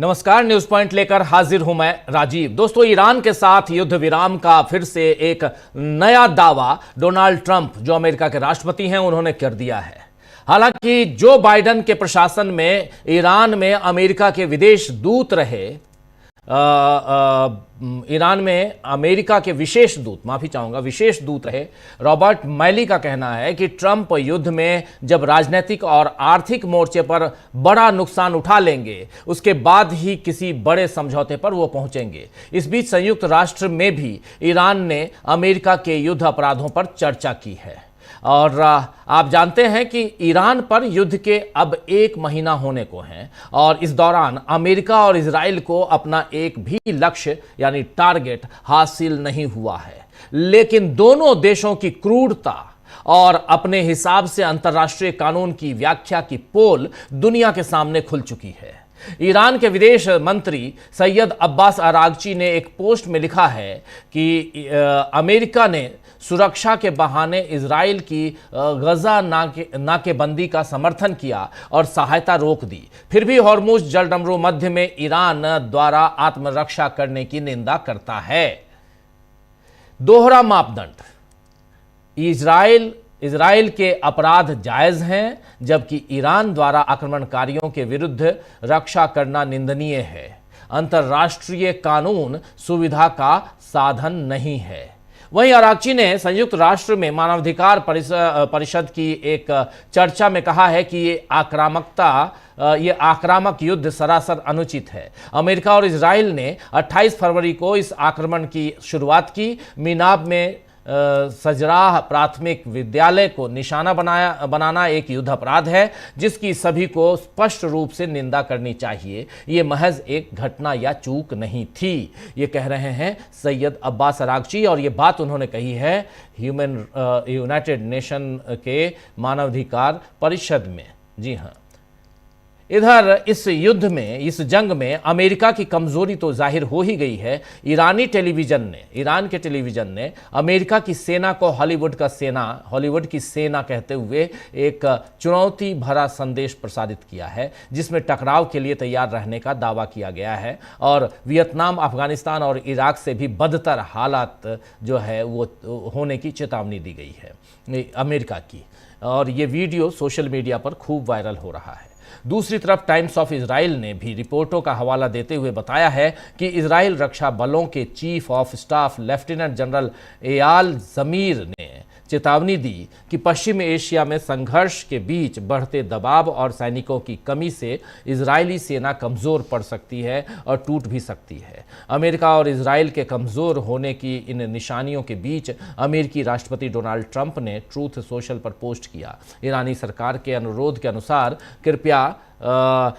नमस्कार, news point लेकर हाजिर हूं मैं राजीव। दोस्तों, ईरान के साथ युद्ध विराम का फिर से एक नया दावा डोनाल्ड ट्रंप, जो अमेरिका के राष्ट्रपति हैं, उन्होंने कर दिया है। हालांकि जो बाइडेन के प्रशासन में ईरान में अमेरिका के विदेश दूत रहे, ईरान में अमेरिका के विशेष दूत रहे रॉबर्ट मैली का कहना है कि ट्रंप युद्ध में जब राजनीतिक और आर्थिक मोर्चे पर बड़ा नुकसान उठा लेंगे, उसके बाद ही किसी बड़े समझौते पर वो पहुंचेंगे। इस बीच संयुक्त राष्ट्र में भी ईरान ने अमेरिका के युद्ध अपराधों पर चर्चा की है और आप जानते हैं कि ईरान पर युद्ध के अब 1 महीना होने को है और इस दौरान अमेरिका और इजराइल को अपना एक भी लक्ष्य यानी टारगेट हासिल नहीं हुआ है। लेकिन दोनों देशों की क्रूरता और अपने हिसाब से अंतर्राष्ट्रीय कानून की व्याख्या की पोल दुनिया के सामने खुल चुकी है। ईरान के विदेश मंत्री सैयद अब्बास अरागची ने एक पोस्ट में लिखा है कि अमेरिका ने सुरक्षा के बहाने इजराइल की गजा नाकेबंदी का समर्थन किया और सहायता रोक दी, फिर भी हॉर्मुज जलडमरू मध्य में ईरान द्वारा आत्मरक्षा करने की निंदा करता है। दोहरा मापदंड, इजराइल के अपराध जायज हैं, जबकि ईरान द्वारा आक्रमणकारियों के विरुद्ध रक्षा करना निंदनीय है। अंतर्राष्ट्रीय कानून सुविधा का साधन नहीं है। वहीं अरागची ने संयुक्त राष्ट्र में मानवाधिकार परिषद की एक चर्चा में कहा है कि ये आक्रामक युद्ध सरासर अनुचित है। अमेरिका और इजराइल ने 28 फरवरी को इस आक्रमण की शुरुआत की। मीनाब में सजराह प्राथमिक विद्यालय को निशाना बनाना एक युद्ध अपराध है, जिसकी सभी को स्पष्ट रूप से निंदा करनी चाहिए। ये महज एक घटना या चूक नहीं थी, ये कह रहे हैं सैयद अब्बास अरागची। और ये बात उन्होंने कही है यूनाइटेड नेशन के मानवाधिकार परिषद में। जी हाँ, इधर इस युद्ध में, इस जंग में अमेरिका की कमजोरी तो जाहिर हो ही गई है। ईरान के टेलीविजन ने अमेरिका की सेना को हॉलीवुड की सेना कहते हुए एक चुनौती भरा संदेश प्रसारित किया है, जिसमें टकराव के लिए तैयार रहने का दावा किया गया है और वियतनाम, अफगानिस्तान और इराक से भी बदतर हालात जो है वो होने की चेतावनी दी गई है अमेरिका की। और ये वीडियो सोशल मीडिया पर खूब वायरल हो रहा है। दूसरी तरफ टाइम्स ऑफ इजराइल ने भी रिपोर्टों का हवाला देते हुए बताया है कि इजराइल रक्षा बलों के chief of staff lieutenant general Eyal Zamir ने चेतावनी दी कि पश्चिम एशिया में संघर्ष के बीच बढ़ते दबाव और सैनिकों की कमी से इजरायली सेना कमज़ोर पड़ सकती है और टूट भी सकती है। अमेरिका और इजराइल के कमज़ोर होने की इन निशानियों के बीच अमेरिकी राष्ट्रपति डोनाल्ड ट्रंप ने ट्रूथ सोशल पर पोस्ट किया। ईरानी सरकार के अनुरोध के अनुसार कृपया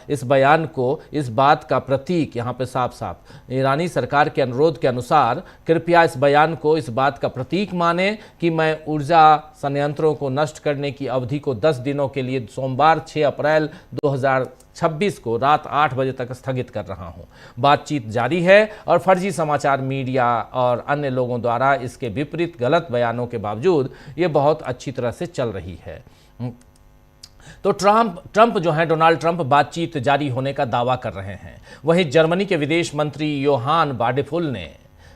इस बयान को इस बात का प्रतीक, यहाँ पे साफ ईरानी सरकार के अनुरोध के अनुसार कृपया इस बयान को इस बात का प्रतीक माने कि मैं ऊर्जा संयंत्रों को नष्ट करने की अवधि को 10 दिनों के लिए सोमवार 6 अप्रैल 2026 को रात 8 बजे तक स्थगित कर रहा हूँ। बातचीत जारी है और फर्जी समाचार मीडिया और अन्य लोगों द्वारा इसके विपरीत गलत बयानों के बावजूद ये बहुत अच्छी तरह से चल रही है। तो ट्रंप जो है, डोनाल्ड ट्रंप बातचीत जारी होने का दावा कर रहे हैं। वहीं जर्मनी के विदेश मंत्री योहान वाडेफुल ने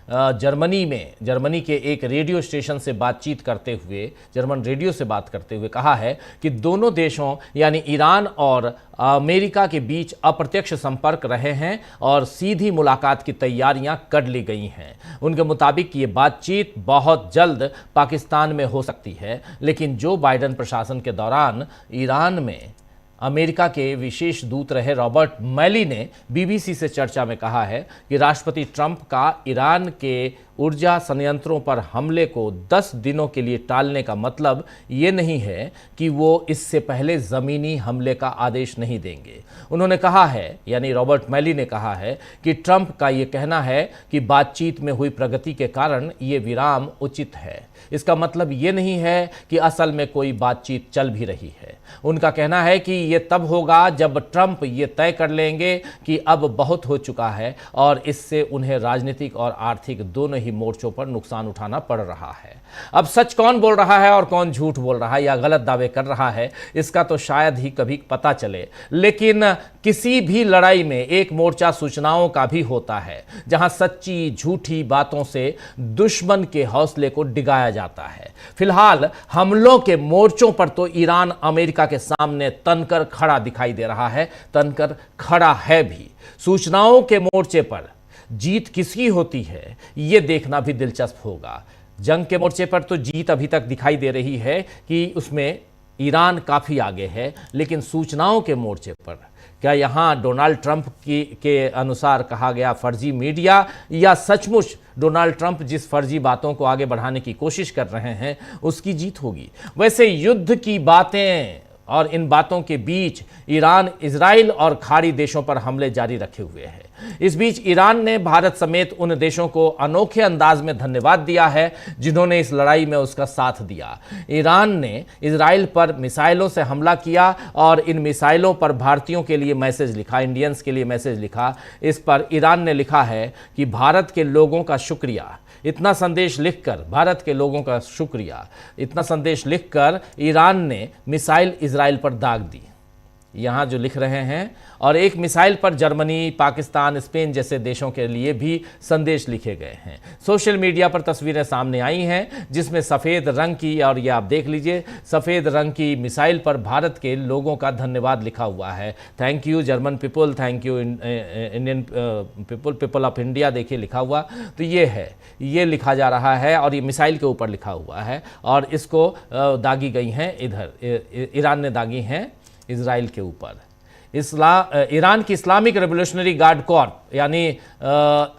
जर्मनी के एक रेडियो स्टेशन से जर्मन रेडियो से बात करते हुए कहा है कि दोनों देशों यानी ईरान और अमेरिका के बीच अप्रत्यक्ष संपर्क रहे हैं और सीधी मुलाकात की तैयारियां कर ली गई हैं। उनके मुताबिक ये बातचीत बहुत जल्द पाकिस्तान में हो सकती है, लेकिन जो बाइडेन प्रशासन के दौरान ईरान में अमेरिका के विशेष दूत रहे रॉबर्ट मैली ने बीबीसी से चर्चा में कहा है कि राष्ट्रपति ट्रंप का ईरान के ऊर्जा संयंत्रों पर हमले को 10 दिनों के लिए टालने का मतलब ये नहीं है कि वो इससे पहले ज़मीनी हमले का आदेश नहीं देंगे। उन्होंने कहा है, यानी रॉबर्ट मैली ने कहा है कि ट्रंप का ये कहना है कि बातचीत में हुई प्रगति के कारण ये विराम उचित है। इसका मतलब ये नहीं है कि असल में कोई बातचीत चल भी रही है। उनका कहना है कि ये तब होगा जब ट्रंप ये तय कर लेंगे कि अब बहुत हो चुका है और इससे उन्हें राजनीतिक और आर्थिक दोनों ही मोर्चों पर नुकसान उठाना पड़ रहा है। अब सच कौन बोल रहा है और कौन झूठ बोल रहा है या गलत दावे कर रहा है, इसका तो शायद ही कभी पता चले, लेकिन किसी भी लड़ाई में एक मोर्चा सूचनाओं का भी होता है, जहां सच्ची झूठी बातों से दुश्मन के हौसले को डिगाया जाता है। फिलहाल हमलों के मोर्चों पर तो ईरान अमेरिका के सामने तनकर खड़ा दिखाई दे रहा है, तनकर खड़ा है भी। सूचनाओं के मोर्चे पर जीत किसकी होती है, यह देखना भी दिलचस्प होगा। जंग के मोर्चे पर तो जीत अभी तक दिखाई दे रही है कि उसमें ईरान काफी आगे है, लेकिन सूचनाओं के मोर्चे पर क्या यहां डोनाल्ड ट्रंप के अनुसार कहा गया फर्जी मीडिया या सचमुच डोनाल्ड ट्रंप जिस फर्जी बातों को आगे बढ़ाने की कोशिश कर रहे हैं उसकी जीत होगी? वैसे युद्ध की बातें और इन बातों के बीच ईरान इजराइल और खाड़ी देशों पर हमले जारी रखे हुए है। इस बीच ईरान ने भारत समेत उन देशों को अनोखे अंदाज में धन्यवाद दिया है जिन्होंने इस लड़ाई में उसका साथ दिया। ईरान ने इजराइल पर मिसाइलों से हमला किया और इन मिसाइलों पर भारतीयों के लिए मैसेज लिखा, इंडियंस के लिए मैसेज लिखा। इस पर ईरान ने लिखा है कि भारत के लोगों का शुक्रिया। इतना संदेश लिखकर, भारत के लोगों का शुक्रिया, इतना संदेश लिखकर ईरान ने मिसाइल इजराइल पर दाग दी, यहां जो लिख रहे हैं। और एक मिसाइल पर जर्मनी, पाकिस्तान, स्पेन जैसे देशों के लिए भी संदेश लिखे गए हैं। सोशल मीडिया पर तस्वीरें सामने आई हैं जिसमें सफ़ेद रंग की, और ये आप देख लीजिए, सफ़ेद रंग की मिसाइल पर भारत के लोगों का धन्यवाद लिखा हुआ है। Thank you German people, thank you Indian people, people of India, देखिए लिखा हुआ। तो ये है, ये लिखा जा रहा है और ये मिसाइल के ऊपर लिखा हुआ है और इसको दागी गई हैं, इधर ईरान ने दागी हैं इजराइल के ऊपर। ईरान की इस्लामिक रेवोल्यूशनरी गार्ड कॉर्प यानी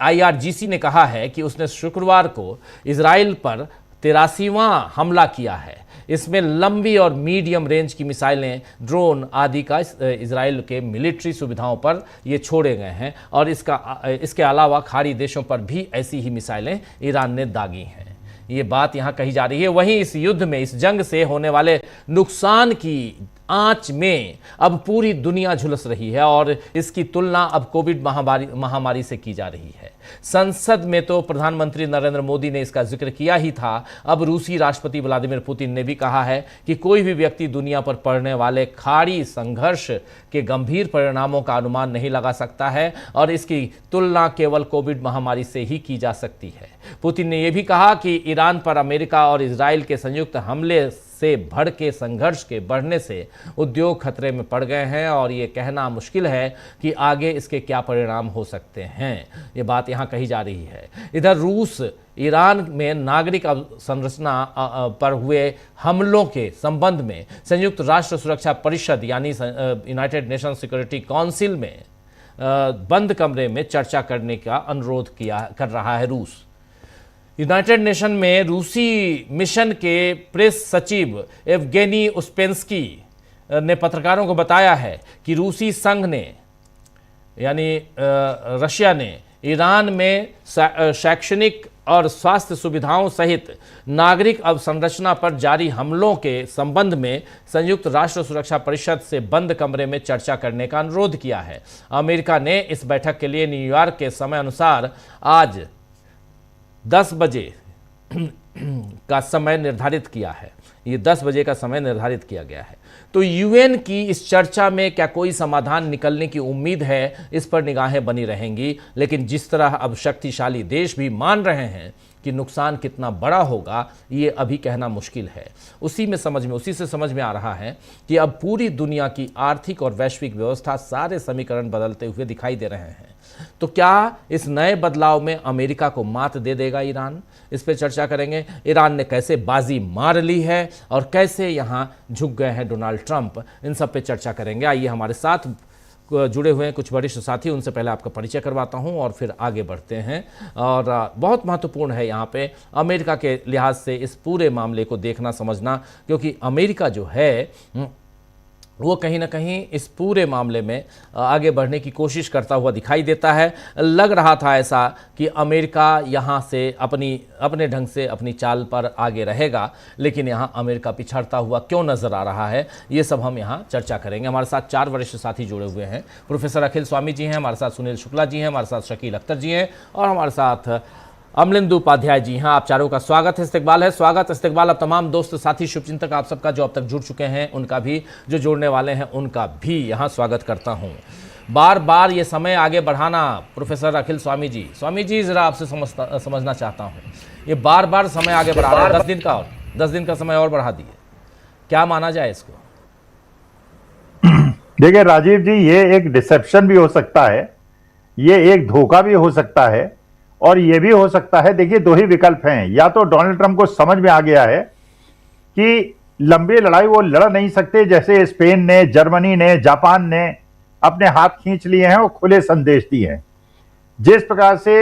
IRGC ने कहा है कि उसने शुक्रवार को इजराइल पर 83वां हमला किया है। इसमें लंबी और मीडियम रेंज की मिसाइलें, ड्रोन आदि का इजराइल के मिलिट्री सुविधाओं पर ये छोड़े गए हैं और इसके अलावा खाड़ी देशों पर भी ऐसी ही मिसाइलें ईरान ने दागी हैं। ये बात यहाँ कही जा रही है। वहीं इस युद्ध में, इस जंग से होने वाले नुकसान की आंच में अब पूरी दुनिया झुलस रही है और इसकी तुलना अब कोविड महामारी से की जा रही है। संसद में तो प्रधानमंत्री नरेंद्र मोदी ने इसका जिक्र किया ही था। अब रूसी राष्ट्रपति व्लादिमीर पुतिन ने भी कहा है कि कोई भी व्यक्ति दुनिया पर पड़ने वाले खाड़ी संघर्ष के गंभीर परिणामों का अनुमान नहीं लगा सकता है और इसकी तुलना केवल कोविड महामारी से ही की जा सकती है। पुतिन ने यह भी कहा कि ईरान पर अमेरिका और इजराइल के संयुक्त हमले से भड़के संघर्ष के बढ़ने से उद्योग खतरे में पड़ गए हैं और ये कहना मुश्किल है कि आगे इसके क्या परिणाम हो सकते हैं। ये बात यहाँ कही जा रही है। इधर रूस ईरान में नागरिक अवसंरचना पर हुए हमलों के संबंध में संयुक्त राष्ट्र सुरक्षा परिषद यानी यूनाइटेड नेशन सिक्योरिटी काउंसिल में बंद कमरे में चर्चा करने का अनुरोध कर रहा है रूस। यूनाइटेड नेशन में रूसी मिशन के प्रेस सचिव एवगेनी उस्पेंस्की ने पत्रकारों को बताया है कि रूसी संघ ने यानी रशिया ने ईरान में शैक्षणिक और स्वास्थ्य सुविधाओं सहित नागरिक अवसंरचना पर जारी हमलों के संबंध में संयुक्त राष्ट्र सुरक्षा परिषद से बंद कमरे में चर्चा करने का अनुरोध किया है। अमेरिका ने इस बैठक के लिए न्यूयॉर्क के समय अनुसार आज 10 बजे का समय निर्धारित किया है। ये 10 बजे का समय निर्धारित किया गया है। तो यूएन की इस चर्चा में क्या कोई समाधान निकलने की उम्मीद है, इस पर निगाहें बनी रहेंगी। लेकिन जिस तरह अब शक्तिशाली देश भी मान रहे हैं कि नुकसान कितना बड़ा होगा, ये अभी कहना मुश्किल है। उसी से समझ में आ रहा है कि अब पूरी दुनिया की आर्थिक और वैश्विक व्यवस्था, सारे समीकरण बदलते हुए दिखाई दे रहे हैं। तो क्या इस नए बदलाव में अमेरिका को मात दे देगा ईरान? इस पर चर्चा करेंगे। ईरान ने कैसे बाजी मार ली है और कैसे यहां झुक गए हैं डोनाल्ड ट्रंप, इन सब पे चर्चा करेंगे। आइए हमारे साथ जुड़े हुए हैं कुछ वरिष्ठ साथी, उनसे पहले आपका परिचय करवाता हूं और फिर आगे बढ़ते हैं। और बहुत महत्वपूर्ण है यहाँ पे अमेरिका के लिहाज से इस पूरे मामले को देखना समझना, क्योंकि अमेरिका जो है वो कहीं ना कहीं इस पूरे मामले में आगे बढ़ने की कोशिश करता हुआ दिखाई देता है। लग रहा था ऐसा कि अमेरिका यहाँ से अपने ढंग से अपनी चाल पर आगे रहेगा, लेकिन यहाँ अमेरिका पिछड़ता हुआ क्यों नज़र आ रहा है, ये सब हम यहाँ चर्चा करेंगे। हमारे साथ 4 वरिष्ठ साथी जुड़े हुए हैं। प्रोफेसर अखिल स्वामी जी हैं, हमारे साथ सुनील शुक्ला जी हैं, हमारे साथ शकील अख्तर जी हैं और हमारे साथ अमलिंदु उपाध्याय जी, हाँ, आप चारों का स्वागत है, इस्तकबाल है, स्वागत इस्तकबाल। अब तमाम दोस्त साथी शुभचिंतक आप सबका जो अब तक जुड़ चुके हैं उनका भी, जो जुड़ने वाले हैं उनका भी यहाँ स्वागत करता हूँ। बार बार ये समय आगे बढ़ाना, प्रोफेसर अखिल स्वामी जी जरा आपसे समझना चाहता हूँ, ये बार बार समय आगे बढ़ा रहे हैं, 10 दिन का समय और बढ़ा दिए, क्या माना जाए इसको? देखिए राजीव जी, ये एक डिसेप्शन भी हो सकता है, ये एक धोखा भी हो सकता है, और ये भी हो सकता है, देखिए दो ही विकल्प हैं। या तो डोनाल्ड ट्रंप को समझ में आ गया है कि लंबी लड़ाई वो लड़ नहीं सकते, जैसे स्पेन ने, जर्मनी ने, जापान ने अपने हाथ खींच लिए हैं और खुले संदेश दिए हैं। जिस प्रकार से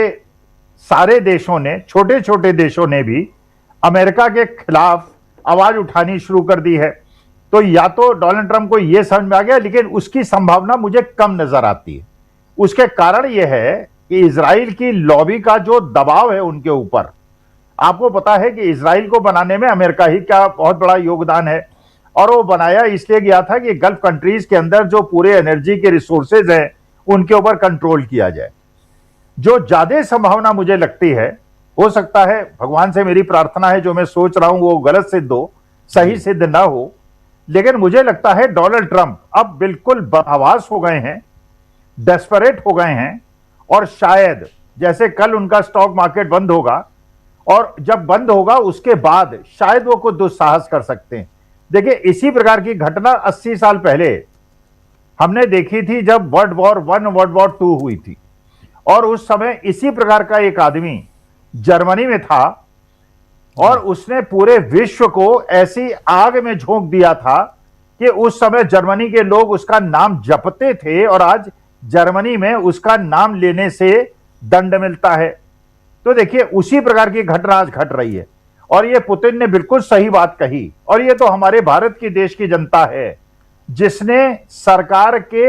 सारे देशों ने, छोटे छोटे देशों ने भी अमेरिका के खिलाफ आवाज उठानी शुरू कर दी है, तो या तो डोनाल्ड ट्रंप को यह समझ में आ गया, लेकिन उसकी संभावना मुझे कम नजर आती है। उसके कारण यह है कि इजराइल की लॉबी का जो दबाव है उनके ऊपर, आपको पता है कि इजराइल को बनाने में अमेरिका ही का बहुत बड़ा योगदान है, और वो बनाया इसलिए गया था कि गल्फ कंट्रीज के अंदर जो पूरे एनर्जी के रिसोर्सेज हैं उनके ऊपर कंट्रोल किया जाए। जो ज्यादा संभावना मुझे लगती है, हो सकता है, भगवान से मेरी प्रार्थना है, जो मैं सोच रहा हूं वो गलत सिद्ध हो, सही सिद्ध ना हो, लेकिन मुझे लगता है डोनाल्ड ट्रंप अब बिल्कुल बदहवास हो गए हैं, डेस्परेट हो गए हैं, और शायद जैसे कल उनका स्टॉक मार्केट बंद होगा, और जब बंद होगा उसके बाद शायद वो कुछ दुस्साहस कर सकते हैं। देखिए इसी प्रकार की घटना 80 साल पहले हमने देखी थी, जब वर्ल्ड वॉर 1 वर्ल्ड वॉर 2 हुई थी, और उस समय इसी प्रकार का एक आदमी जर्मनी में था, और उसने पूरे विश्व को ऐसी आग में झोंक दिया था कि उस समय जर्मनी के लोग उसका नाम जपते थे, और आज जर्मनी में उसका नाम लेने से दंड मिलता है। तो देखिए उसी प्रकार की घटना आज घट रही है, और ये पुतिन ने बिल्कुल सही बात कही, और ये तो हमारे भारत की देश की जनता है जिसने सरकार के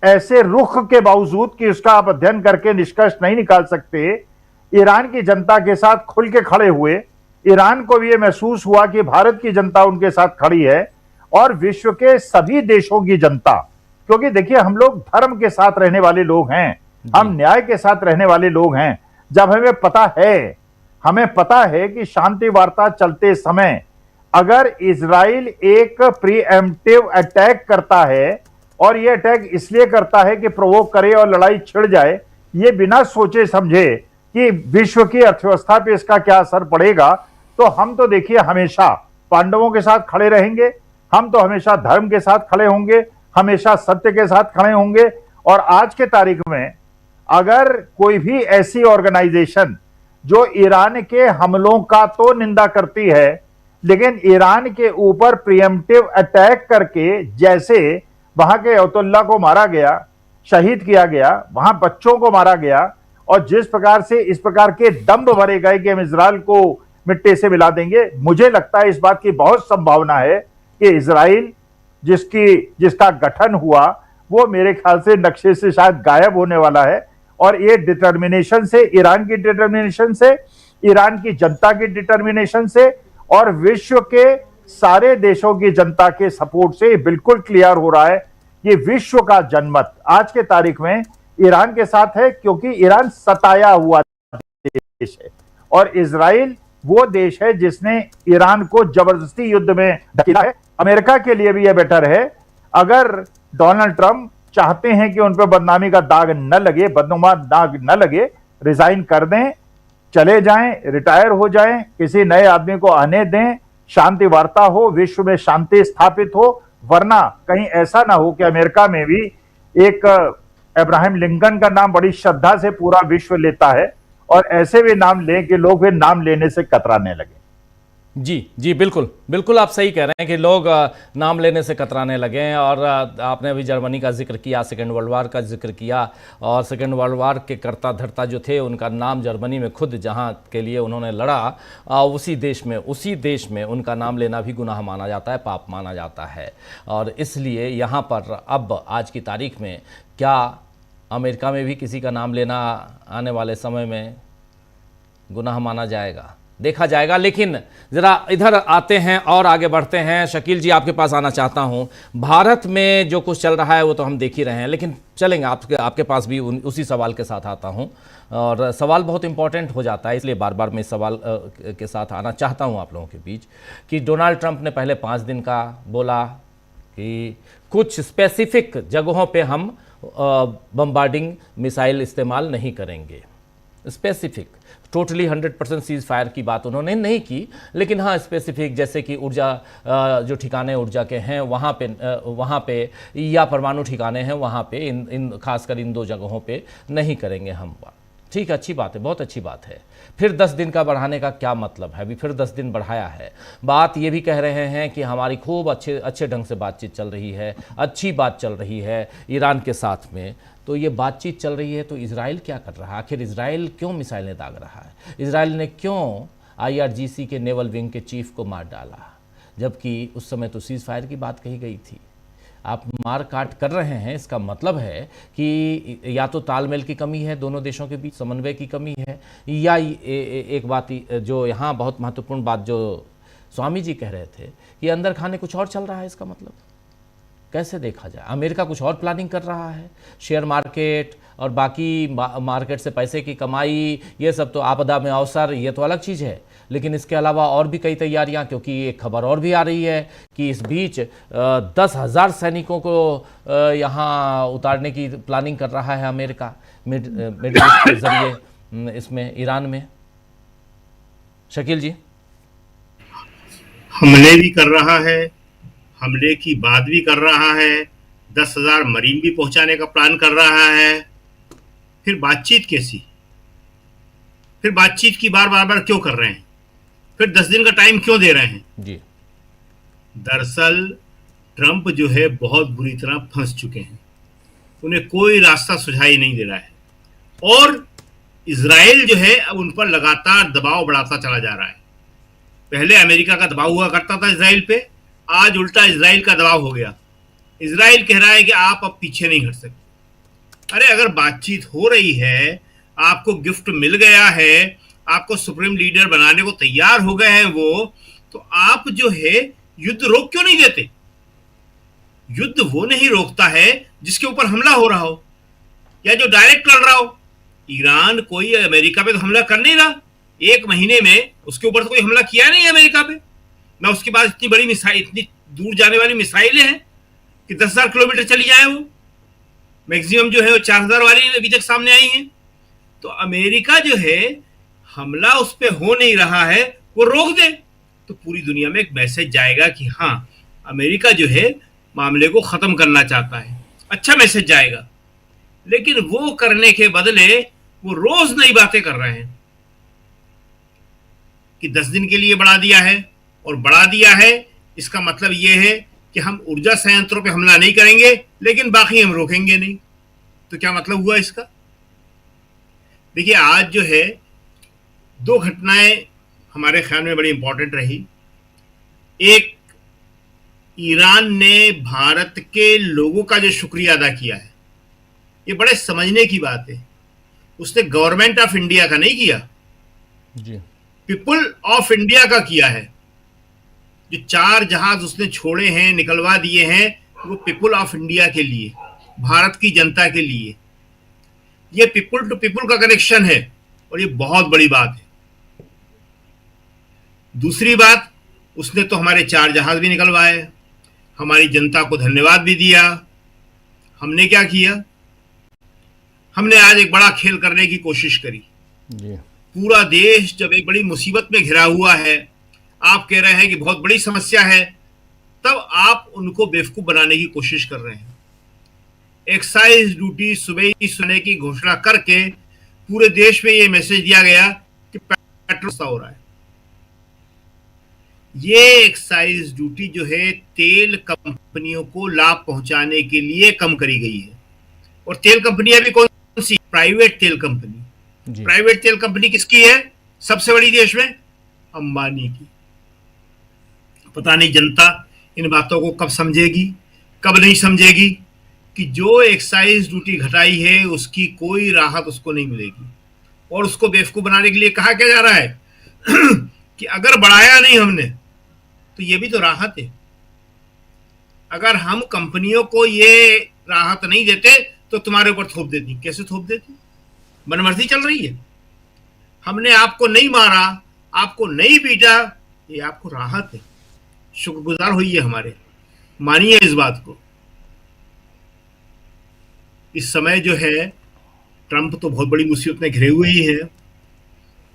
ऐसे रुख के बावजूद कि उसका आप अध्ययन करके निष्कर्ष नहीं निकाल सकते, ईरान की जनता के साथ खुल के खड़े हुए। ईरान को भी ये महसूस हुआ कि भारत की जनता उनके साथ खड़ी है, और विश्व के सभी देशों की जनता, क्योंकि देखिए हम लोग धर्म के साथ रहने वाले लोग हैं, हम न्याय के साथ रहने वाले लोग हैं। जब हमें पता है कि शांति वार्ता चलते समय अगर इजराइल एक प्रीएम्प्टिव अटैक करता है, और ये अटैक इसलिए करता है कि प्रोवोक करे और लड़ाई छिड़ जाए, ये बिना सोचे समझे कि विश्व की अर्थव्यवस्था पे इसका क्या असर पड़ेगा, तो हम तो देखिए हमेशा पांडवों के साथ खड़े रहेंगे, हम तो हमेशा धर्म के साथ खड़े होंगे, हमेशा सत्य के साथ खड़े होंगे। और आज के तारीख में अगर कोई भी ऐसी ऑर्गेनाइजेशन जो ईरान के हमलों का तो निंदा करती है, लेकिन ईरान के ऊपर प्रीएम्प्टिव अटैक करके, जैसे वहां के अयतुल्ला को मारा गया, शहीद किया गया, वहां बच्चों को मारा गया, और जिस प्रकार से इस प्रकार के दंभ भरे गए कि हम इजराइल को मिट्टी से मिला देंगे, मुझे लगता है इस बात की बहुत संभावना है कि इजराइल जिसका गठन हुआ वो मेरे ख्याल से नक्शे से शायद गायब होने वाला है। और ये डिटर्मिनेशन से, ईरान की डिटर्मिनेशन से, ईरान की जनता की डिटर्मिनेशन से, और विश्व के सारे देशों की जनता के सपोर्ट से बिल्कुल क्लियर हो रहा है कि विश्व का जनमत आज के तारीख में ईरान के साथ है, क्योंकि ईरान सताया हुआ देश है, और इजराइल वो देश है जिसने ईरान को जबरदस्ती युद्ध में धकेला है। अमेरिका के लिए भी यह बेटर है, अगर डोनाल्ड ट्रंप चाहते हैं कि उन पर बदनामी का दाग न लगे, बदनुमा दाग न लगे, रिजाइन कर दें, चले जाएं, रिटायर हो जाएं, किसी नए आदमी को आने दें, शांति वार्ता हो, विश्व में शांति स्थापित हो। वरना कहीं ऐसा ना हो कि अमेरिका में भी एक अब्राहम लिंकन का नाम बड़ी श्रद्धा से पूरा विश्व लेता है, और ऐसे भी नाम लें कि लोग फिर नाम लेने से कतराने लगे। जी बिल्कुल बिल्कुल, आप सही कह रहे हैं कि लोग नाम लेने से कतराने लगे हैं। और आपने अभी जर्मनी का जिक्र किया, सेकेंड वर्ल्ड वार का जिक्र किया, और सेकेंड वर्ल्ड वार के कर्ता धर्ता जो थे उनका नाम जर्मनी में खुद जहां के लिए उन्होंने लड़ा, उसी देश में उनका नाम लेना भी गुनाह माना जाता है, पाप माना जाता है। और इसलिए यहाँ पर अब आज की तारीख में क्या अमेरिका में भी किसी का नाम लेना आने वाले समय में गुनाह माना जाएगा? देखा जाएगा। लेकिन जरा इधर आते हैं और आगे बढ़ते हैं। शकील जी, आपके पास आना चाहता हूं। भारत में जो कुछ चल रहा है वो तो हम देख ही रहे हैं, लेकिन चलेंगे आपके पास भी उसी सवाल के साथ आता हूं। और सवाल बहुत इंपॉर्टेंट हो जाता है, इसलिए बार बार मैं इस सवाल के साथ आना चाहता हूं आप लोगों के बीच कि डोनाल्ड ट्रंप ने पहले 5 दिन का बोला कि कुछ स्पेसिफिक जगहों पे हम बम्बार्डिंग मिसाइल इस्तेमाल नहीं करेंगे। स्पेसिफिक, टोटली 100% सीज फायर की बात उन्होंने नहीं की, लेकिन हाँ स्पेसिफिक, जैसे कि ऊर्जा जो ठिकाने ऊर्जा के हैं वहाँ पे या परमाणु ठिकाने हैं वहाँ पे इन खासकर इन 2 जगहों पे नहीं करेंगे हम। ठीक, अच्छी बात है, बहुत अच्छी बात है। फिर 10 दिन का बढ़ाने का क्या मतलब है? अभी फिर 10 दिन बढ़ाया है। बात ये भी कह रहे हैं कि हमारी खूब अच्छे ढंग से बातचीत चल रही है, अच्छी बात चल रही है ईरान के साथ में। तो ये बातचीत चल रही है तो इजराइल क्या कर रहा है? आखिर इजराइल क्यों मिसाइलें दाग रहा है? इजराइल ने क्यों IRGC के नेवल विंग के चीफ को मार डाला, जबकि उस समय तो सीज फायर की बात कही गई थी? आप मार काट कर रहे हैं, इसका मतलब है कि या तो तालमेल की कमी है, दोनों देशों के बीच समन्वय की कमी है, या एक बात जो यहाँ बहुत महत्वपूर्ण बात जो स्वामी जी कह रहे थे कि अंदर खाने कुछ और चल रहा है। इसका मतलब कैसे देखा जाए? अमेरिका कुछ और प्लानिंग कर रहा है, शेयर मार्केट और बाकी मार्केट से पैसे की कमाई, ये सब तो आपदा में अवसर, ये तो अलग चीज़ है। लेकिन इसके अलावा और भी कई तैयारियां, क्योंकि एक खबर और भी आ रही है कि इस बीच 10,000 सैनिकों को यहाँ उतारने की प्लानिंग कर रहा है अमेरिका मिडिल ईस्ट के जरिए इसमें ईरान में। शकील जी, हमले भी कर रहा है, हमले की बात भी कर रहा है, 10,000 मरीन भी पहुंचाने का प्लान कर रहा है। फिर बातचीत कैसी? फिर बातचीत की बार बार क्यों कर रहे हैं? फिर 10 दिन का टाइम क्यों दे रहे हैं जी? दरअसल ट्रंप जो है बहुत बुरी तरह फंस चुके हैं, उन्हें कोई रास्ता सुझाई नहीं दे रहा है, और इजराइल जो है अब उन पर लगातार दबाव बढ़ाता चला जा रहा है। पहले अमेरिका का दबाव हुआ करता था इजराइल पे, आज उल्टा इजराइल का दबाव हो गया। इजराइल कह रहा है कि आप अब पीछे नहीं हट सकते। अरे अगर बातचीत हो रही है, आपको गिफ्ट मिल गया है, आपको सुप्रीम लीडर बनाने को तैयार हो गए हैं वो, तो आप जो है युद्ध रोक क्यों नहीं देते? युद्ध वो नहीं रोकता है जिसके ऊपर हमला हो रहा हो या जो डायरेक्ट लड़ रहा हो। ईरान कोई अमेरिका पे तो हमला कर नहीं रहा, 1 महीने में उसके ऊपर तो कोई हमला किया नहीं अमेरिका पे। ना उसके पास इतनी बड़ी मिसाइल, इतनी दूर जाने वाली मिसाइलें हैं कि 10,000 किलोमीटर चली जाए। वो मैक्सिमम जो है वो 4,000 वाली अभी तक सामने आई है। तो अमेरिका जो है हमला उस पर हो नहीं रहा है, वो रोक दे तो पूरी दुनिया में एक मैसेज जाएगा कि हाँ अमेरिका जो है मामले को खत्म करना चाहता है, अच्छा मैसेज जाएगा। लेकिन वो करने के बदले वो रोज नई बातें कर रहे हैं कि 10 दिन के लिए बढ़ा दिया है, और बढ़ा दिया है इसका मतलब ये है कि हम ऊर्जा संयंत्रों पे हमला नहीं करेंगे लेकिन बाकी हम रोकेंगे नहीं। तो क्या मतलब हुआ इसका? देखिए, आज जो है 2 घटनाएं हमारे ख्याल में बड़ी इंपॉर्टेंट रही। एक, ईरान ने भारत के लोगों का जो शुक्रिया अदा किया है, ये बड़े समझने की बात है। उसने गवर्नमेंट ऑफ इंडिया का नहीं किया जी, पीपल ऑफ इंडिया का किया है। जो 4 जहाज उसने छोड़े हैं, निकलवा दिए हैं, वो पीपल ऑफ इंडिया के लिए, भारत की जनता के लिए। ये पीपल टू पीपल का कनेक्शन है और ये बहुत बड़ी बात है। दूसरी बात, उसने तो हमारे 4 जहाज भी निकलवाए, हमारी जनता को धन्यवाद भी दिया। हमने क्या किया? हमने आज एक बड़ा खेल करने की कोशिश करी जी। पूरा देश जब एक बड़ी मुसीबत में घिरा हुआ है, आप कह रहे हैं कि बहुत बड़ी समस्या है, तब आप उनको बेवकूफ बनाने की कोशिश कर रहे हैं। एक्साइज ड्यूटी सुबह ही सुनने की घोषणा करके पूरे देश में यह मैसेज दिया गया कि पेट्रोल सस्ता हो रहा है। ये एक्साइज ड्यूटी जो है तेल कंपनियों को लाभ पहुंचाने के लिए कम करी गई है। और तेल कंपनियां भी कौन सी? प्राइवेट तेल कंपनी। प्राइवेट तेल कंपनी किसकी है सबसे बड़ी देश में? अंबानी की। पता नहीं जनता इन बातों को कब समझेगी, कब नहीं समझेगी कि जो एक्साइज ड्यूटी घटाई है उसकी कोई राहत उसको नहीं मिलेगी। और उसको बेवकूफ बनाने के लिए कहा क्या जा रहा है कि अगर बढ़ाया नहीं हमने तो ये भी तो राहत है। अगर हम कंपनियों को ये राहत नहीं देते तो तुम्हारे ऊपर थोप देती। कैसे थोप देती? मनमर्जी चल रही है। हमने आपको नहीं मारा, आपको नहीं पीटा, ये आपको राहत है। शुक्रगुजार होइए हमारे, मानिए इस बात को। इस समय जो है ट्रंप तो बहुत बड़ी मुसीबत में घिरे हुए ही है।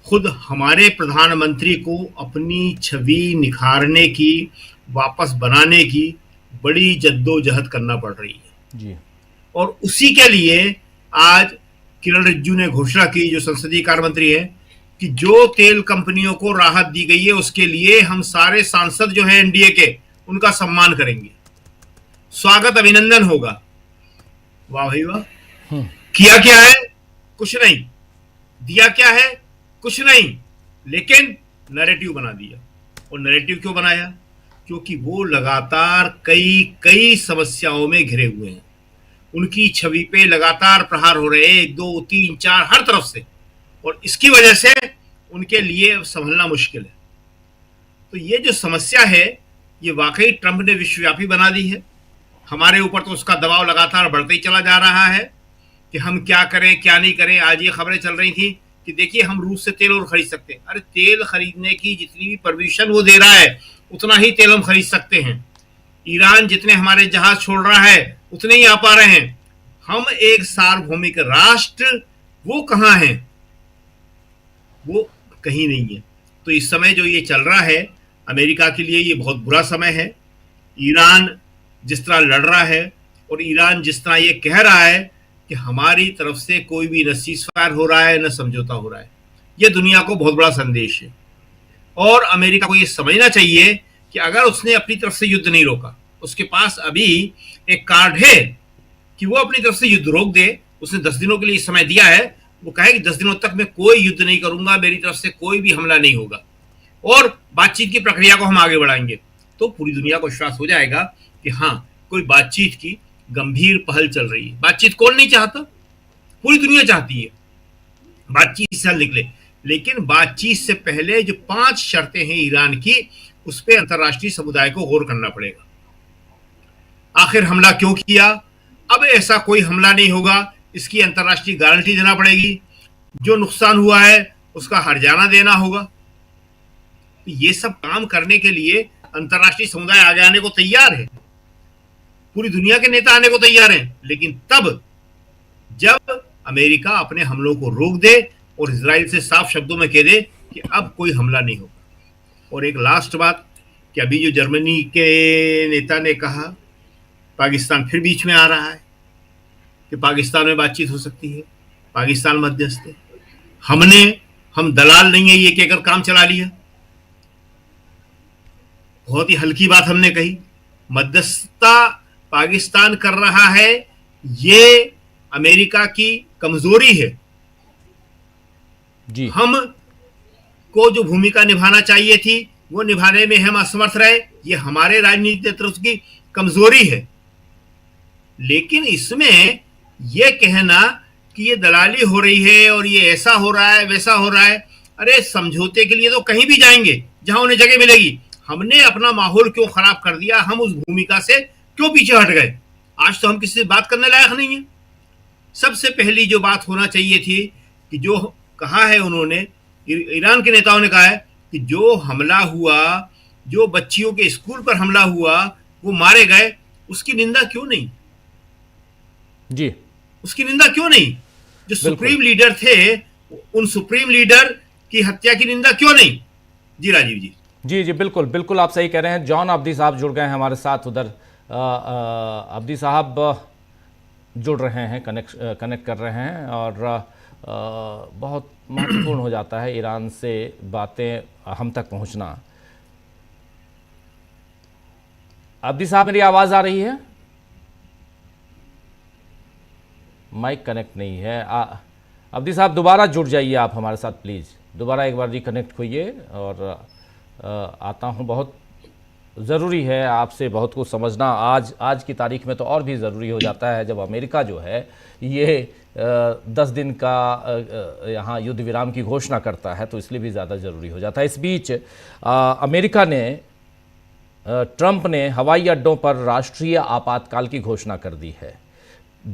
खुद हमारे प्रधानमंत्री को अपनी छवि निखारने की, वापस बनाने की बड़ी जद्दोजहद करना पड़ रही है जी। और उसी के लिए आज किरण रिजिजू ने घोषणा की, जो संसदीय कार्य मंत्री है, कि जो तेल कंपनियों को राहत दी गई है उसके लिए हम सारे सांसद जो है एनडीए के, उनका सम्मान करेंगे, स्वागत अभिनंदन होगा। वाह भाई वाह। किया क्या है? कुछ नहीं। दिया क्या है? कुछ नहीं। लेकिन नैरेटिव बना दिया। और नैरेटिव क्यों बनाया? क्योंकि वो लगातार कई समस्याओं में घिरे हुए हैं। उनकी छवि पे लगातार प्रहार हो रहे हैं, 1 2 3 4 हर तरफ से, और इसकी वजह से उनके लिए संभलना मुश्किल है। तो ये जो समस्या है ये वाकई ट्रंप ने विश्वव्यापी बना दी है। हमारे ऊपर तो उसका दबाव लगातार बढ़ते ही चला जा रहा है कि हम क्या करें क्या नहीं करें। आज ये खबरें चल रही थी कि देखिए हम रूस से तेल और खरीद सकते हैं। अरे तेल खरीदने की जितनी भी परमिशन वो दे रहा है उतना ही तेल हम खरीद सकते हैं। ईरान जितने हमारे जहाज छोड़ रहा है उतने ही आ पा रहे हैं। हम एक सार्वभौमिक राष्ट्र, वो कहाँ है? वो कहीं नहीं है। तो इस समय जो ये चल रहा है अमेरिका के लिए ये बहुत बुरा समय है। ईरान जिस तरह लड़ रहा है और ईरान जिस तरह ये कह रहा है कि हमारी तरफ से कोई भी न सीज़फायर हो रहा है न समझौता हो रहा है, ये दुनिया को बहुत बड़ा संदेश है। और अमेरिका को ये समझना चाहिए कि अगर उसने अपनी तरफ से युद्ध नहीं रोका, उसके पास अभी एक कार्ड है कि वो अपनी तरफ से युद्ध रोक दे। उसने 10 दिनों के लिए समय दिया है। वो कहे कि 10 दिनों तक मैं कोई युद्ध नहीं करूंगा, मेरी तरफ से कोई भी हमला नहीं होगा और बातचीत की प्रक्रिया को हम आगे बढ़ाएंगे। तो पूरी दुनिया को विश्वास हो जाएगा कि हाँ, कोई बातचीत की गंभीर पहल चल रही है। बातचीत कौन नहीं चाहता? पूरी दुनिया चाहती है बातचीत से हल निकले। लेकिन बातचीत से पहले जो 5 शर्तें हैं ईरान की, उस पर अंतर्राष्ट्रीय समुदाय को गौर करना पड़ेगा। आखिर हमला क्यों किया? अब ऐसा कोई हमला नहीं होगा, इसकी अंतर्राष्ट्रीय गारंटी देना पड़ेगी। जो नुकसान हुआ है उसका हर्जाना देना होगा। ये सब काम करने के लिए अंतर्राष्ट्रीय समुदाय आगे आने को तैयार है, पूरी दुनिया के नेता आने को तैयार हैं, लेकिन तब जब अमेरिका अपने हमलों को रोक दे और इजराइल से साफ शब्दों में कह दे कि अब कोई हमला नहीं होगा। और एक लास्ट बात कि अभी जो जर्मनी के नेता ने कहा, पाकिस्तान फिर बीच में आ रहा है कि पाकिस्तान में बातचीत हो सकती है, पाकिस्तान मध्यस्थ है। हम दलाल नहीं है ये कहकर काम चला लिया। बहुत ही हल्की बात हमने कही। मध्यस्थता पाकिस्तान कर रहा है, ये अमेरिका की कमजोरी है। जी। हम को जो भूमिका निभाना चाहिए थी वो निभाने में हम असमर्थ रहे, ये हमारे राजनीतिक नेतृत्व की कमजोरी है। लेकिन इसमें यह कहना कि ये दलाली हो रही है और ये ऐसा हो रहा है वैसा हो रहा है, अरे समझौते के लिए तो कहीं भी जाएंगे जहां उन्हें जगह मिलेगी। हमने अपना माहौल क्यों खराब कर दिया? हम उस भूमिका से क्यों पीछे हट गए? आज तो हम किसी से बात करने लायक नहीं है। सबसे पहली जो बात होना चाहिए थी कि जो कहा है उन्होंने, ईरान के नेताओं ने कहा है कि जो हमला हुआ, जो बच्चियों के स्कूल पर हमला हुआ, वो मारे गए, उसकी निंदा क्यों नहीं? जी, उसकी निंदा क्यों नहीं? जो सुप्रीम लीडर थे, उन सुप्रीम लीडर की हत्या की निंदा क्यों नहीं? जी राजीव जी। जी जी, बिल्कुल बिल्कुल आप सही कह रहे हैं। जॉन अब्दी साहब जुड़ गए हैं हमारे साथ। उधर अब्दी साहब जुड़ रहे हैं, कनेक्ट कर रहे हैं, और बहुत महत्वपूर्ण हो जाता है ईरान से बातें हम तक पहुंचना। अब्दी साहब, मेरी आवाज़ आ रही है? माइक कनेक्ट नहीं है। अब्दी साहब दोबारा जुड़ जाइए आप हमारे साथ प्लीज़, दोबारा एक बार रिकनेक्ट होइए। और आता हूं, बहुत ज़रूरी है आपसे बहुत कुछ समझना। आज की तारीख में तो और भी ज़रूरी हो जाता है जब अमेरिका जो है ये 10 दिन का यहाँ युद्ध विराम की घोषणा करता है, तो इसलिए भी ज़्यादा ज़रूरी हो जाता है। इस बीच अमेरिका ने, ट्रंप ने हवाई अड्डों पर राष्ट्रीय आपातकाल की घोषणा कर दी है।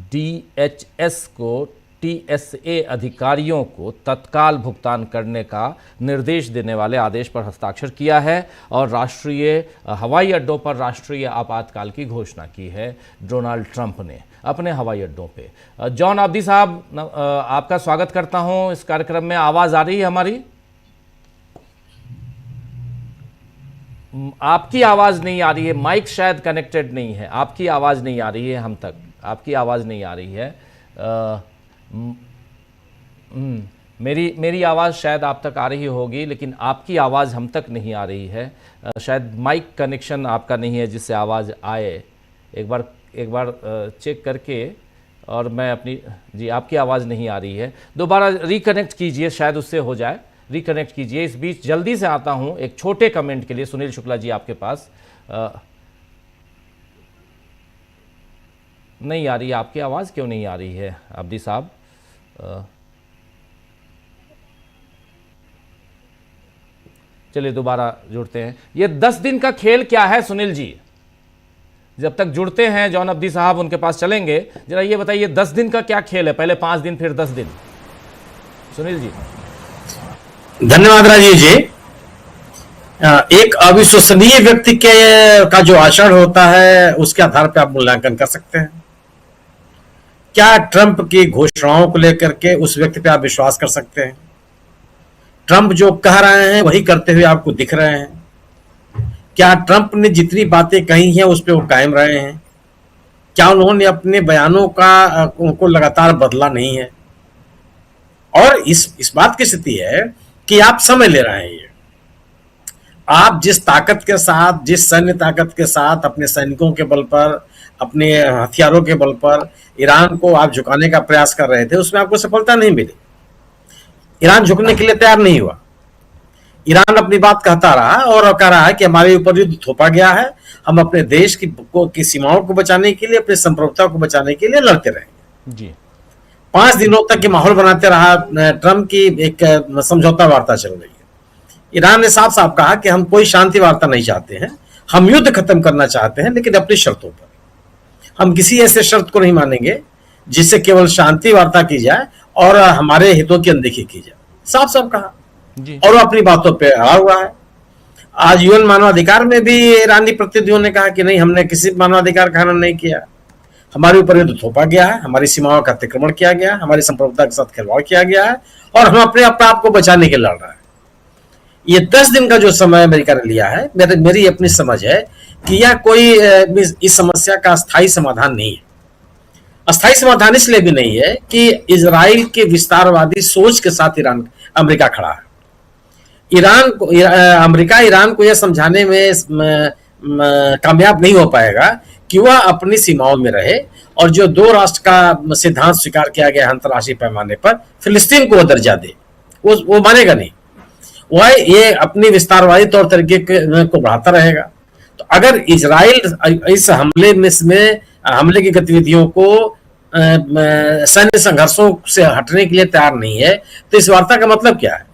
DHS को TSA अधिकारियों को तत्काल भुगतान करने का निर्देश देने वाले आदेश पर हस्ताक्षर किया है और राष्ट्रीय हवाई अड्डों पर राष्ट्रीय आपातकाल की घोषणा की है डोनाल्ड ट्रंप ने अपने हवाई अड्डों पे। जॉन आब्दी साहब, आपका स्वागत करता हूं इस कार्यक्रम में। आवाज़ आ रही है हमारी? आपकी आवाज़ नहीं आ रही है, माइक शायद कनेक्टेड नहीं है, आपकी आवाज़ नहीं आ रही है हम तक, आपकी आवाज़ नहीं आ रही है। मेरी आवाज़ शायद आप तक आ रही होगी, लेकिन आपकी आवाज़ हम तक नहीं आ रही है। शायद माइक कनेक्शन आपका नहीं है जिससे आवाज़ आए। एक बार चेक करके, और मैं अपनी, जी आपकी आवाज़ नहीं आ रही है, दोबारा रिकनेक्ट कीजिए, शायद उससे हो जाए। रिकनेक्ट कीजिए। इस बीच जल्दी से आता हूं एक छोटे कमेंट के लिए। सुनील शुक्ला जी आपके पास नहीं आ रही है आपकी आवाज़, क्यों नहीं आ रही है आब्दी साहब? चलिए दोबारा जुड़ते हैं। ये 10 दिन का खेल क्या है सुनील जी? जब तक जुड़ते हैं जॉन अब्दी साहब, उनके पास चलेंगे। जरा ये बताइए 10 दिन का क्या खेल है? पहले 5 दिन फिर 10 दिन। सुनील जी। धन्यवाद राजीव जी। एक अविश्वसनीय व्यक्ति का जो आचरण होता है उसके आधार पर आप मूल्यांकन कर सकते हैं। क्या ट्रंप की घोषणाओं को लेकर के उस व्यक्ति पे आप विश्वास कर सकते हैं? ट्रंप जो कह रहे हैं वही करते हुए आपको दिख रहे हैं? क्या ट्रंप ने जितनी बातें कही हैं उस पर वो कायम रहे हैं? क्या उन्होंने अपने बयानों को लगातार बदला नहीं है? और इस बात की स्थिति है कि आप समय ले रहे हैं। आप जिस ताकत के साथ, जिस सैन्य ताकत के साथ अपने सैनिकों के बल पर, अपने हथियारों के बल पर ईरान को आप झुकाने का प्रयास कर रहे थे, उसमें आपको सफलता नहीं मिली। ईरान झुकने के लिए तैयार नहीं हुआ। ईरान अपनी बात कहता रहा और कह रहा है कि हमारे ऊपर युद्ध थोपा गया है, हम अपने देश की सीमाओं को बचाने के लिए, अपनी संप्रभुता को बचाने के लिए लड़ते रहेंगे जी। 5 दिनों तक ये माहौल बनाते रहा। ट्रंप की एक समझौता वार्ता चल रही है। ईरान ने साफ साफ कहा कि हम कोई शांति वार्ता नहीं चाहते हैं, हम युद्ध खत्म करना चाहते हैं, लेकिन अपनी शर्तों पर। हम किसी ऐसे शर्त को नहीं मानेंगे जिससे केवल शांति वार्ता की जाए और हमारे हितों की अनदेखी की जाए। साफ साफ कहा जी। और वो अपनी बातों पे अड़ा हुआ है। आज UN मानवाधिकार में भी ईरानी प्रतिनिधियों ने कहा कि नहीं, हमने किसी मानवाधिकार का हनन नहीं किया, हमारे ऊपर युद्ध थोपा गया है, हमारी सीमाओं का अतिक्रमण किया गया है, हमारी संप्रभुता के साथ खिलवाड़ किया गया है और हम अपने आप को बचाने के लड़ रहे हैं। ये 10 दिन का जो समय अमेरिका ने लिया है, मेरी अपनी समझ है कि यह कोई इस समस्या का अस्थायी समाधान नहीं है। अस्थायी समाधान इसलिए भी नहीं है कि इजराइल के विस्तारवादी सोच के साथ अमेरिका खड़ा है। अमेरिका ईरान को यह समझाने में कामयाब नहीं हो पाएगा कि वह अपनी सीमाओं में रहे और जो 2 राष्ट्र का सिद्धांत स्वीकार किया गया अंतर्राष्ट्रीय पैमाने पर, फिलिस्तीन को दर्जा दे, वो मानेगा नहीं। वह ये अपनी विस्तारवादी तौर तरीके को बढ़ाता रहेगा। तो अगर इजराइल इस हमले की गतिविधियों को सैन्य संघर्षों से हटने के लिए तैयार नहीं है, तो इस वार्ता का मतलब क्या है?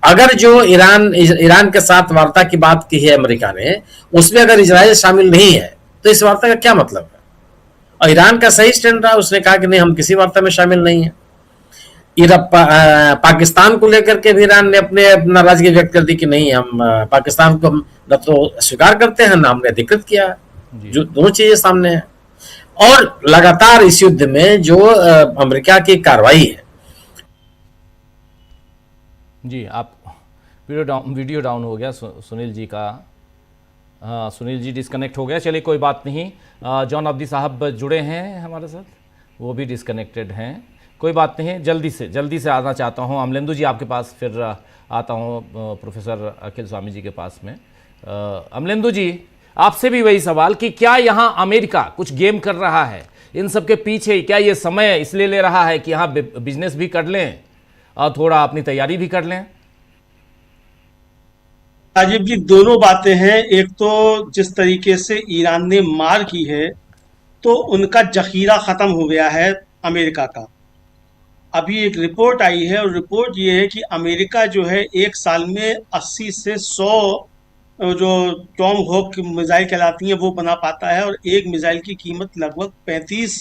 अगर जो ईरान के साथ वार्ता की बात की है अमेरिका ने, उसमें अगर इजराइल शामिल नहीं है तो इस वार्ता का क्या मतलब है? और ईरान का सही स्टैंड रहा, उसने कहा कि नहीं, हम किसी वार्ता में शामिल नहीं है। पाकिस्तान को लेकर के भी ईरान ने अपने नाराजगी व्यक्त कर दी कि नहीं, हम पाकिस्तान को हम न तो स्वीकार करते हैं, न हमने अधिकृत किया। जो दोनों चीजें सामने हैं। और लगातार इस युद्ध में जो अमेरिका की कार्रवाई है जी। आप वीडियो डाउन हो गया सुनील जी का। हाँ, सुनील जी डिस्कनेक्ट हो गया। चलिए कोई बात नहीं। जॉन अब्दी साहब जुड़े हैं हमारे साथ, वो भी डिस्कनेक्टेड हैं। कोई बात नहीं, जल्दी से आना चाहता हूँ। अमलेंदु जी आपके पास फिर आता हूँ, प्रोफेसर अखिल स्वामी जी के पास में। अमलेंदु जी, आपसे भी वही सवाल कि क्या यहाँ अमेरिका कुछ गेम कर रहा है? इन सब के पीछे क्या ये समय इसलिए ले रहा है कि यहाँ बिजनेस भी कर लें और थोड़ा अपनी तैयारी भी कर लें? राजीव जी, दोनों बातें हैं। एक तो जिस तरीके से ईरान ने मार की है तो उनका जखीरा खत्म हो गया है। अमेरिका का। अभी एक रिपोर्ट आई है और रिपोर्ट ये है कि अमेरिका जो है एक साल में 80 से 100 जो टॉम होक मिसाइल कहलाती हैं वो बना पाता है, और एक मिसाइल की कीमत लगभग 35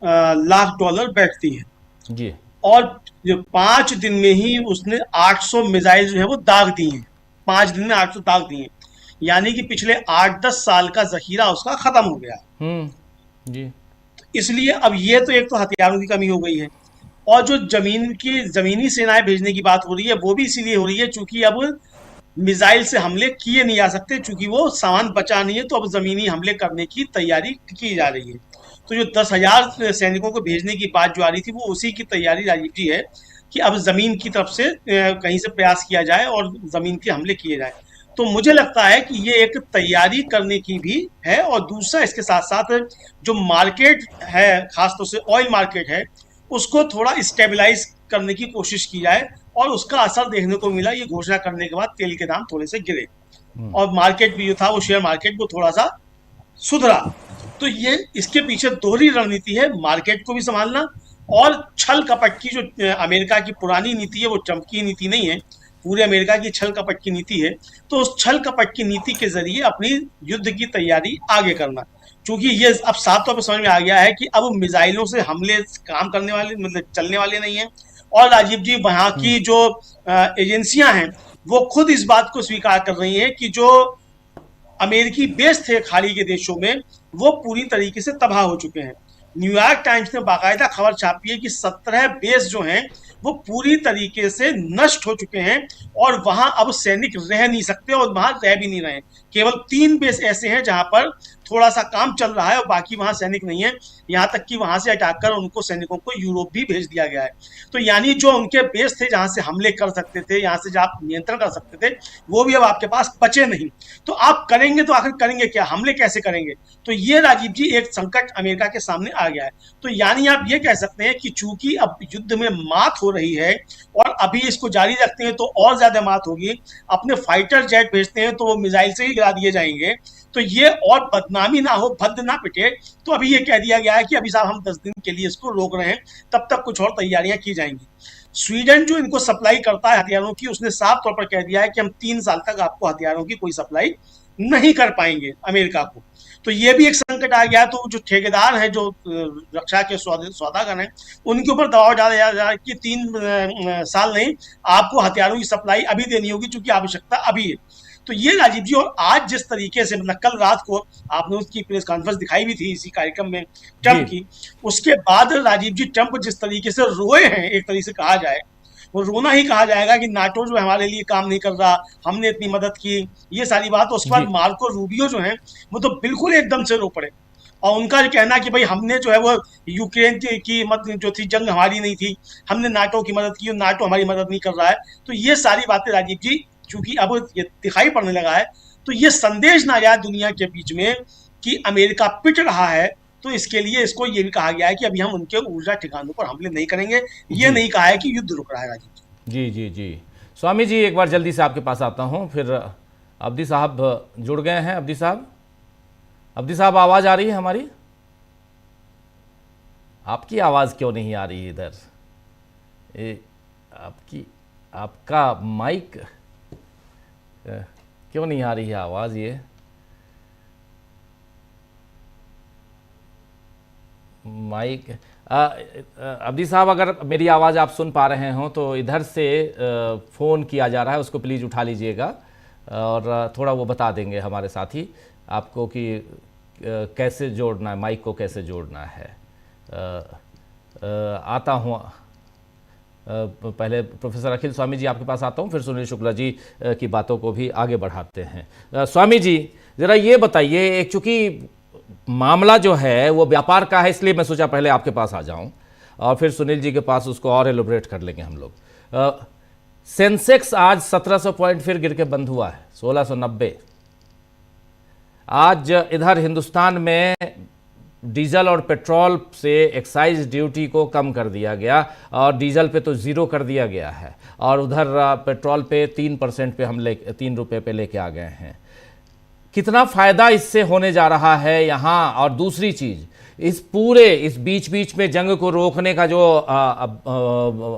लाख डॉलर बैठती है। जी। और जो 5 दिन में ही उसने 800 मिसाइल जो है वो दाग दी हैं। 5 दिन में 800 दाग दिए, यानी कि पिछले 8-10 साल का जखीरा उसका खत्म हो गया। जी। इसलिए अब ये तो एक तो हथियारों की कमी हो गई है, और जो जमीनी सेनाएं भेजने की बात हो रही है वो भी इसीलिए हो रही है चूंकि अब मिसाइल से हमले किए नहीं जा सकते, चूंकि वो सामान बचा नहीं है, तो अब जमीनी हमले करने की तैयारी की जा रही है। तो जो 10,000 सैनिकों को भेजने की बात जो आ रही थी वो उसी की तैयारी राजीव जी है कि अब जमीन की तरफ से कहीं से प्रयास किया जाए और जमीन के हमले किए जाए। तो मुझे लगता है कि ये एक तैयारी करने की भी है, और दूसरा इसके साथ साथ जो मार्केट है, खासतौर से ऑयल मार्केट है, उसको थोड़ा स्टेबलाइज करने की कोशिश की जाए, और उसका असर देखने को मिला ये घोषणा करने के बाद तेल के दाम थोड़े से गिरे, और मार्केट भी जो था वो शेयर मार्केट वो थोड़ा सा सुधरा। तो ये इसके पीछे दोहरी रणनीति है, मार्केट को भी संभालना और छल कपट की जो अमेरिका की पुरानी नीति है, वो ट्रंप की नीति नहीं है, पूरे अमेरिका की छल कपट की नीति है। तो उस छल कपट की नीति के जरिए अपनी युद्ध की तैयारी आगे करना, क्योंकि ये अब साफ तौर पर समझ में आ गया है कि अब मिसाइलों से हमले काम करने वाले मतलब चलने वाले नहीं है। और राजीव जी वहां की जो एजेंसियां हैं वो खुद इस बात को स्वीकार कर रही हैं कि जो अमेरिकी बेस थे खाड़ी के देशों में वो पूरी तरीके से तबाह हो चुके हैं। न्यूयॉर्क टाइम्स ने बाकायदा खबर छापी है कि 17 बेस जो हैं वो पूरी तरीके से नष्ट हो चुके हैं, और वहां अब सैनिक रह नहीं सकते, और वहां रह भी नहीं रहे। केवल 3 बेस ऐसे हैं जहां पर थोड़ा सा काम चल रहा है और बाकी वहां सैनिक नहीं है। यहां तक कि वहां से हटाकर उनको सैनिकों को यूरोप भी भेज दिया गया है। तो यानी जो उनके बेस थे जहां से हमले कर सकते थे, यहाँ से आप नियंत्रण कर सकते थे, वो भी अब आपके पास बचे नहीं। तो आप करेंगे तो आखिर करेंगे क्या, हमले कैसे करेंगे? तो ये राजीव जी एक संकट अमेरिका के सामने आ गया है। तो यानी आप ये कह सकते हैं कि चूंकि अब युद्ध में मात हो रही है और अभी इसको जारी रखते हैं तो और ज्यादा मात होगी, अपने फाइटर जेट भेजते हैं तो वो मिसाइल से ही गिरा दिए जाएंगे, तो ये और बदनामी ना हो, भद्द ना पिटे, तो अभी ये कह दिया गया है कि अभी साहब हम 10 दिन के लिए इसको रोक रहे हैं, तब तक कुछ और तैयारियां की जाएंगी। स्वीडन जो इनको सप्लाई करता है हथियारों की, उसने साफ तौर पर कह दिया है कि हम 3 साल तक आपको हथियारों की कोई सप्लाई नहीं कर पाएंगे अमेरिका को। तो ये भी एक संकट आ गया। तो जो ठेकेदार हैं, जो रक्षा के सौदागर हैं, उनके ऊपर दबाव डाला जा रहा है कि 3 साल नहीं, आपको हथियारों की सप्लाई अभी देनी होगी, चूंकि आवश्यकता अभी है। तो ये राजीव जी, और आज जिस तरीके से मतलब कल रात को आपने उसकी प्रेस कॉन्फ्रेंस दिखाई भी थी इसी कार्यक्रम में ट्रंप की, उसके बाद राजीव जी ट्रंप जिस तरीके से रोए हैं, एक तरीके से कहा जाए वो रोना ही कहा जाएगा कि नाटो जो हमारे लिए काम नहीं कर रहा, हमने इतनी मदद की, ये सारी बात। उसके बाद मार्को रूबियो जो है वो तो बिल्कुल एकदम से रो पड़े, और उनका कहना कि भाई हमने जो है वो यूक्रेन की मदद जो थी, जंग हमारी नहीं थी, हमने नाटो की मदद की, नाटो हमारी मदद नहीं कर रहा है। तो ये सारी बातें राजीव जी चूंकि अब ये दिखाई पड़ने लगा है, तो ये संदेश ना जाए दुनिया के बीच में कि अमेरिका पिट रहा है, तो इसके लिए इसको ये भी कहा गया है कि अभी हम उनके ऊर्जा ठिकानों पर हमले नहीं करेंगे। ये नहीं कहा है कि युद्ध रुक रहा है राजीव जी। जी जी स्वामी जी, एक बार जल्दी से आपके पास आता हूँ, फिर अब्दी साहब जुड़ गए हैं। अब्दी साहब आवाज़ आ रही है हमारी? आपकी आवाज़ क्यों नहीं आ रही है इधर? आपका माइक क्यों नहीं आ रही है आवाज़? ये माइक अब्दी साहब, अगर मेरी आवाज़ आप सुन पा रहे हो तो इधर से फ़ोन किया जा रहा है, उसको प्लीज़ उठा लीजिएगा, और थोड़ा वो बता देंगे हमारे साथी आपको कि कैसे जोड़ना है, माइक को कैसे जोड़ना है। आता हूँ, पहले प्रोफेसर अखिल स्वामी जी आपके पास आता हूँ, फिर सुनील शुक्ला जी की बातों को भी आगे बढ़ाते हैं। स्वामी जी ज़रा ये बताइए, चूँकि मामला जो है वो व्यापार का है, इसलिए मैं सोचा पहले आपके पास आ जाऊं और फिर सुनील जी के पास उसको और एलोबरेट कर लेंगे हम लोग। सेंसेक्स आज 1700 पॉइंट फिर गिर के बंद हुआ है, 1690। आज इधर हिंदुस्तान में डीजल और पेट्रोल से एक्साइज ड्यूटी को कम कर दिया गया, और डीजल पे तो ज़ीरो कर दिया गया है, और उधर पेट्रोल पे 3% पे हम 3 रुपये पे लेके आ गए हैं। कितना फ़ायदा इससे होने जा रहा है यहाँ? और दूसरी चीज़, इस बीच बीच में जंग को रोकने का जो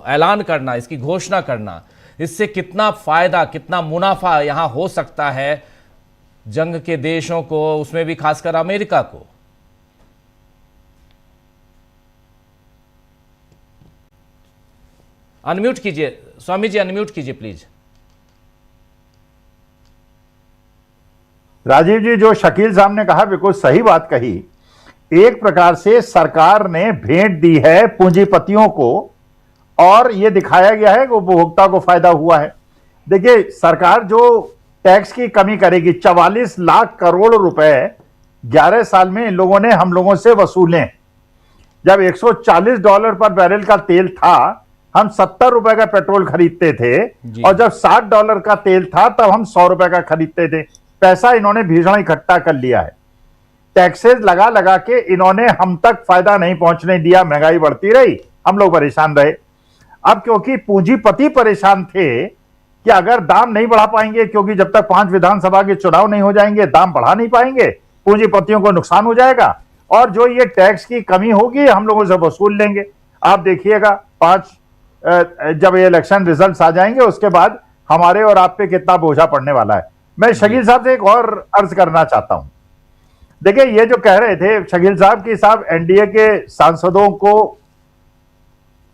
ऐलान करना, इसकी घोषणा करना, इससे कितना फायदा, कितना मुनाफा यहाँ हो सकता है जंग के देशों को, उसमें भी खासकर अमेरिका को? अनम्यूट कीजिए स्वामी जी, अनम्यूट कीजिए प्लीज। राजीव जी, जो शकील साहब ने कहा बिल्कुल सही बात कही। एक प्रकार से सरकार ने भेंट दी है पूंजीपतियों को और यह दिखाया गया है कि उपभोक्ता को फायदा हुआ है। देखिए, सरकार जो टैक्स की कमी करेगी, 44 लाख करोड़ रुपए 11 साल में इन लोगों ने हम लोगों से वसूले। जब $140 पर बैरल का तेल था, हम 70 रुपए का पेट्रोल खरीदते थे, और जब $60 का तेल था तब हम 100 रुपए का खरीदते थे। पैसा इन्होंने भीषण इकट्ठा कर लिया है। टैक्सेस लगा लगा के इन्होंने हम तक फायदा नहीं पहुंचने दिया, महंगाई बढ़ती रही, हम लोग परेशान रहे। अब क्योंकि पूंजीपति परेशान थे कि अगर दाम नहीं बढ़ा पाएंगे, क्योंकि जब तक 5 विधानसभा के चुनाव नहीं हो जाएंगे दाम बढ़ा नहीं पाएंगे, पूंजीपतियों को नुकसान हो जाएगा, और जो ये टैक्स की कमी होगी हम लोगों से वसूल लेंगे। आप देखिएगा जब ये इलेक्शन रिजल्ट्स आ जाएंगे उसके बाद हमारे और आप पे कितना बोझा पड़ने वाला है। मैं शकील साहब से एक और अर्ज करना चाहता हूं। देखिए, ये जो कह रहे थे शकील साहब कि साहब एनडीए के सांसदों को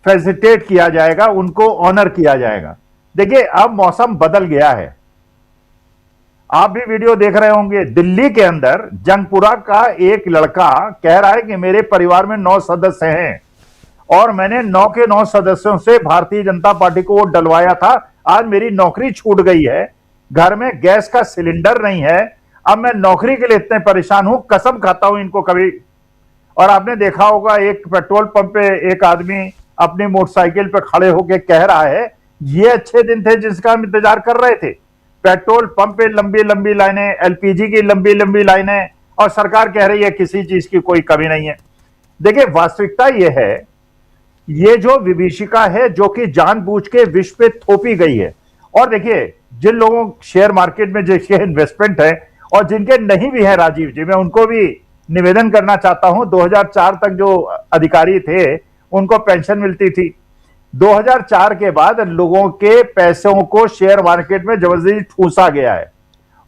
फेसिलिटेट किया जाएगा, उनको ऑनर किया जाएगा। देखिए, अब मौसम बदल गया है। आप भी वीडियो देख रहे होंगे, दिल्ली के अंदर जंगपुरा का एक लड़का कह रहा है कि मेरे परिवार में 9 सदस्य हैं और मैंने 9 के 9 सदस्यों से भारतीय जनता पार्टी को वोट डलवाया था। आज मेरी नौकरी छूट गई है, घर में गैस का सिलेंडर नहीं है, अब मैं नौकरी के लिए इतने परेशान हूं, कसम खाता हूं इनको कभी। और आपने देखा होगा एक पेट्रोल पंप पे एक आदमी अपनी मोटरसाइकिल पे खड़े होकर कह रहा है ये अच्छे दिन थे जिसका हम इंतजार कर रहे थे। पेट्रोल पंप पे लंबी लंबी लाइनें, एलपीजी की लंबी लंबी लाइनें, और सरकार कह रही है किसी चीज की कोई कमी नहीं है। देखिए, वास्तविकता यह है, ये जो विभीषिका है जो कि जानबूझ के विश्व पे थोपी गई है। और देखिए, जिन लोगों शेयर मार्केट में जिसके इन्वेस्टमेंट है और जिनके नहीं भी है, राजीव जी, मैं उनको भी निवेदन करना चाहता हूं। 2004 तक जो अधिकारी थे उनको पेंशन मिलती थी। 2004 के बाद लोगों के पैसों को शेयर मार्केट में जबरदस्ती ठूसा गया है,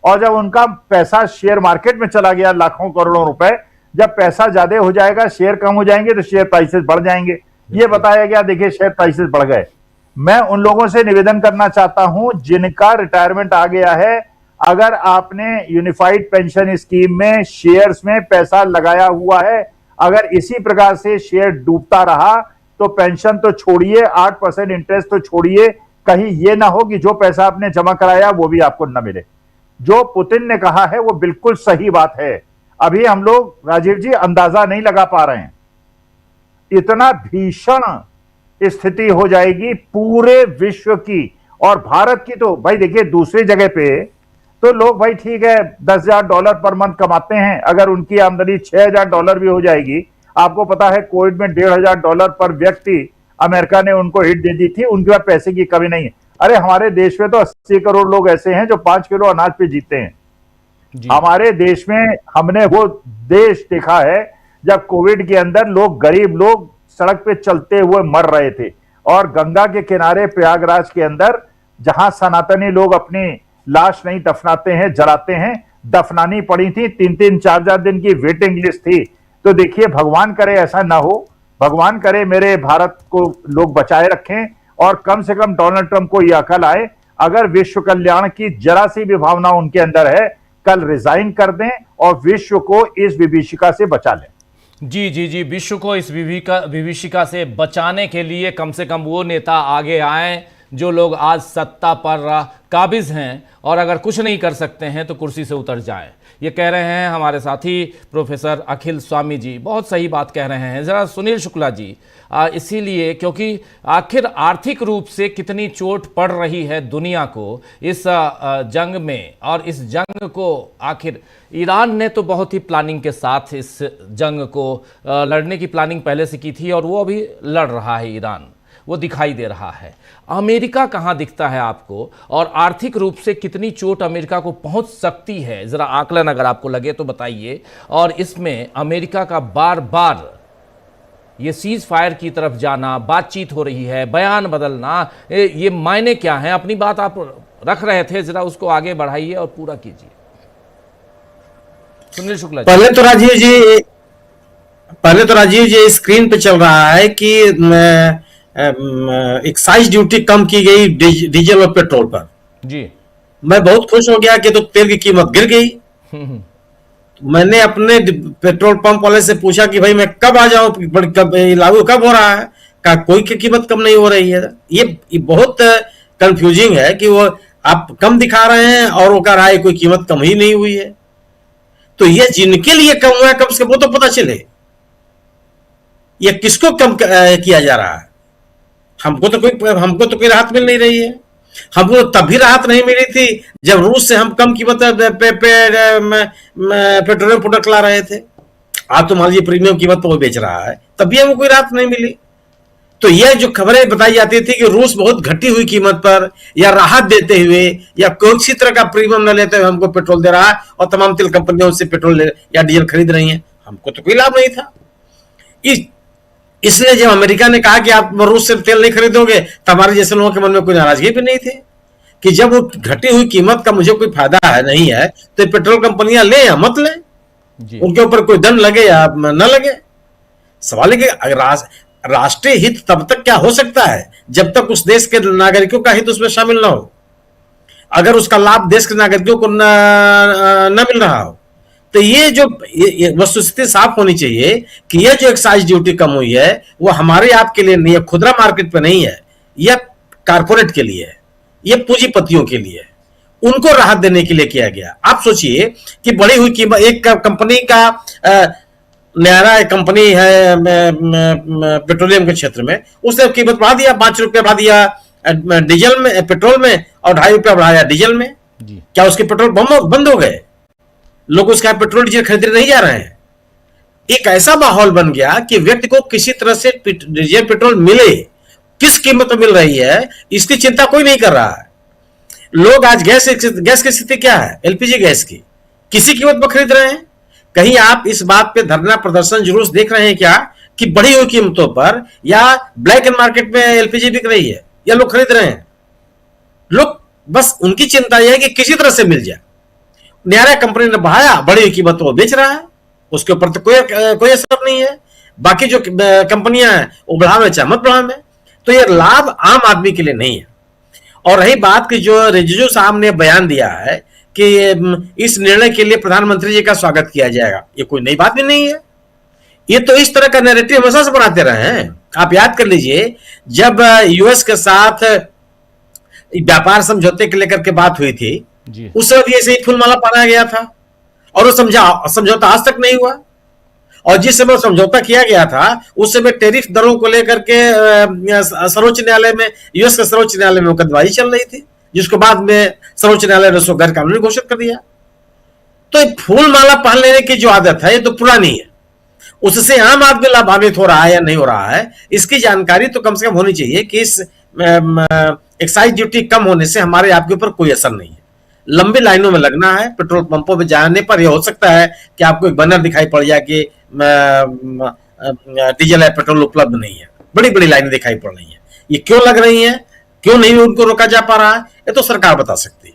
और जब उनका पैसा शेयर मार्केट में चला गया लाखों करोड़ों रुपए, जब पैसा ज्यादा हो जाएगा, शेयर कम हो जाएंगे तो शेयर प्राइसेस बढ़ जाएंगे। ये बताया गया, देखिए शेयर प्राइसेस बढ़ गए। मैं उन लोगों से निवेदन करना चाहता हूं जिनका रिटायरमेंट आ गया है, अगर आपने यूनिफाइड पेंशन स्कीम में शेयर्स में पैसा लगाया हुआ है, अगर इसी प्रकार से शेयर डूबता रहा तो पेंशन तो छोड़िए, 8% इंटरेस्ट तो छोड़िए, कहीं ये ना हो कि जो पैसा आपने जमा कराया वो भी आपको न मिले। जो पुतिन ने कहा है वो बिल्कुल सही बात है। अभी हम लोग, राजीव जी, अंदाजा नहीं लगा पा रहे हैं, इतना भीषण स्थिति हो जाएगी पूरे विश्व की। और भारत की तो भाई देखिए, दूसरी जगह पे तो लोग भाई ठीक है $10,000 पर मंथ कमाते हैं, अगर उनकी आमदनी $6,000 भी हो जाएगी। आपको पता है कोविड में $1,500 पर व्यक्ति अमेरिका ने उनको हिट दे दी थी, उनके पास पैसे की कमी नहीं है। अरे हमारे देश में तो 80 करोड़ लोग ऐसे हैं जो 5 किलो अनाज पे जीते हैं। हमारे देश में हमने वो देश देखा है जब कोविड के अंदर लोग, गरीब लोग सड़क पे चलते हुए मर रहे थे, और गंगा के किनारे प्रयागराज के अंदर जहां सनातनी लोग अपनी लाश नहीं दफनाते हैं, जलाते हैं, दफनानी पड़ी थी, 3-3, 4-4 दिन की वेटिंग लिस्ट थी। तो देखिए, भगवान करे ऐसा ना हो, भगवान करे मेरे भारत को लोग बचाए रखें, और कम से कम डोनाल्ड ट्रंप को यह अकल आए, अगर विश्व कल्याण की जरा सी भी भावना उनके अंदर है, कल रिजाइन कर दें और विश्व को इस विभीषिका से बचा लें। जी जी जी, विश्व को इस विभीषिका से बचाने के लिए कम से कम वो नेता आगे आए जो लोग आज सत्ता पर काबिज हैं, और अगर कुछ नहीं कर सकते हैं तो कुर्सी से उतर जाएं। ये कह रहे हैं हमारे साथी प्रोफेसर अखिल स्वामी जी, बहुत सही बात कह रहे हैं। ज़रा सुनील शुक्ला जी, इसीलिए क्योंकि आखिर आर्थिक रूप से कितनी चोट पड़ रही है दुनिया को इस जंग में, और इस जंग को आखिर ईरान ने तो बहुत ही प्लानिंग के साथ इस जंग को लड़ने की प्लानिंग पहले से की थी, और वो अभी लड़ रहा है ईरान। वो दिखाई दे रहा है। अमेरिका कहाँ दिखता है आपको, और आर्थिक रूप से कितनी चोट अमेरिका को पहुंच सकती है, जरा आकलन अगर आपको लगे तो बताइए। और इसमें अमेरिका का बार बार ये सीज फायर की तरफ जाना, बातचीत हो रही है, बयान बदलना, ये मायने क्या हैं? अपनी बात आप रख रहे थे, जरा उसको आगे बढ़ाइए और पूरा कीजिए। सुनील शुक्ला जी। पहले तो राजीव जी स्क्रीन पे चल रहा है कि एक्साइज ड्यूटी कम की गई डीजल और पेट्रोल पर जी। मैं बहुत खुश हो गया कि तो तेल की कीमत गिर गई। मैंने अपने पेट्रोल पंप वाले से पूछा कि भाई मैं कब आ जाऊं, कब लागू कब हो रहा है? कहा कोई की कीमत कम नहीं हो रही है। ये बहुत कंफ्यूजिंग है कि वो आप कम दिखा रहे हैं और वो कह रहा है कोई कीमत कम ही नहीं हुई है। तो ये जिनके लिए कम हुआ है कम से कम वो तो पता चले ये किसको कम किया जा रहा है। हमको तो कोई राहत मिल नहीं रही है। हमको तभी राहत नहीं मिली थी जब रूस से हम कम कीमत पेट्रोलियम प्रोडक्ट ला रहे थे। आप तो मान लीजिए प्रीमियम कीमत पर वो बेच रहा है, तभी हमको कोई राहत नहीं मिली। तो यह जो खबरें बताई जाती थी कि रूस बहुत घटी हुई कीमत पर या राहत देते हुए या किसी तरह का प्रीमियम न लेते हुए हमको पेट्रोल दे रहा है और तमाम तेल कंपनियां उससे पेट्रोल या डीजल खरीद रही हैं, हमको तो कोई लाभ नहीं था। इसलिए जब अमेरिका ने कहा कि आप रूस से तेल नहीं खरीदोगे तो हमारे जैसे लोगों के मन में कोई नाराजगी भी नहीं थी कि जब वो घटी हुई कीमत का मुझे कोई फायदा है नहीं है तो पेट्रोल कंपनियां ले या मत ले, उनके ऊपर कोई दंड लगे या न लगे। सवाल है कि राष्ट्रीय हित तब तक क्या हो सकता है जब तक उस देश के नागरिकों का हित उसमें शामिल ना हो। अगर उसका लाभ देश के नागरिकों को न मिल रहा हो तो ये जो वस्तुस्थिति साफ होनी चाहिए कि यह जो एक्साइज ड्यूटी कम हुई है वो हमारे आपके लिए नहीं है, खुदरा मार्केट पे नहीं है, यह कारपोरेट के लिए है, यह पूंजीपतियों के लिए है, उनको राहत देने के लिए किया गया। आप सोचिए कि बढ़ी हुई कीमत एक कंपनी का नया कंपनी है पेट्रोलियम के क्षेत्र में, उसने कीमत बढ़ा दिया, 5 रुपया बढ़ा दिया डीजल में, पेट्रोल में, और 2.5 रुपया बढ़ाया डीजल में। क्या उसके पेट्रोल बंद हो गए? लोग उसका पेट्रोल डीजल खरीदने नहीं जा रहे हैं। एक ऐसा माहौल बन गया कि व्यक्ति को किसी तरह से डीजल पेट्रोल मिले, किस कीमत में मिल रही है इसकी चिंता कोई नहीं कर रहा है। लोग आज गैस की स्थिति क्या है, एलपीजी गैस की किसी कीमत पर खरीद रहे हैं। कहीं आप इस बात पे धरना प्रदर्शन जुलूस देख रहे हैं क्या कि बढ़ी हुई कीमतों पर या ब्लैक एंड मार्केट में एलपीजी बिक रही है या लोग खरीद रहे हैं? लोग बस उनकी चिंता यह है कि किसी तरह से मिल जाए। नया कंपनी ने बढ़ाया, बड़ी हुई कीमत वो बेच रहा है, उसके ऊपर तो कोई असर नहीं है। बाकी जो कंपनियां हैं वो बढ़ावे चाहे मत बढ़ावे, तो ये लाभ आम आदमी के लिए नहीं है। और रही बात की जो रिजिजू साहब ने बयान दिया है कि इस निर्णय के लिए प्रधानमंत्री जी का स्वागत किया जाएगा, ये कोई नई बात भी नहीं है। ये तो इस तरह का नैरेटिव हमेशा से बनाते रहे हैं। आप याद कर लीजिए जब यूएस के साथ व्यापार समझौते के लेकर के बात हुई थी, उस वक्त ऐसे ही फूलमाला पहनाया गया था और वो समझौता आज तक नहीं हुआ। और जिस समय समझौता किया गया था उस समय टैरिफ दरों को लेकर के सर्वोच्च न्यायालय में, यूएस के सर्वोच्च न्यायालय में मुकदमेबाजी चल रही थी, जिसको बाद में सर्वोच्च न्यायालय ने उसको गैर कानूनी घोषित कर दिया। तो फूलमाला पहन लेने की जो आदत है ये तो पुरानी है, उससे आम आदमी लाभान्वित हो रहा है या नहीं हो रहा है इसकी जानकारी तो कम से कम होनी चाहिए कि इस एक्साइज ड्यूटी कम होने से हमारे आपके ऊपर कोई असर नहीं है। लंबी लाइनों में लगना है, पेट्रोल पंपों पे जाने पर यह हो सकता है कि आपको एक बैनर दिखाई पड़ जाए कि डीजल या पेट्रोल उपलब्ध नहीं है, बड़ी बड़ी लाइनें दिखाई पड़ रही हैं। ये क्यों लग रही हैं, क्यों नहीं उनको रोका जा पा रहा है, ये तो सरकार बता सकती है।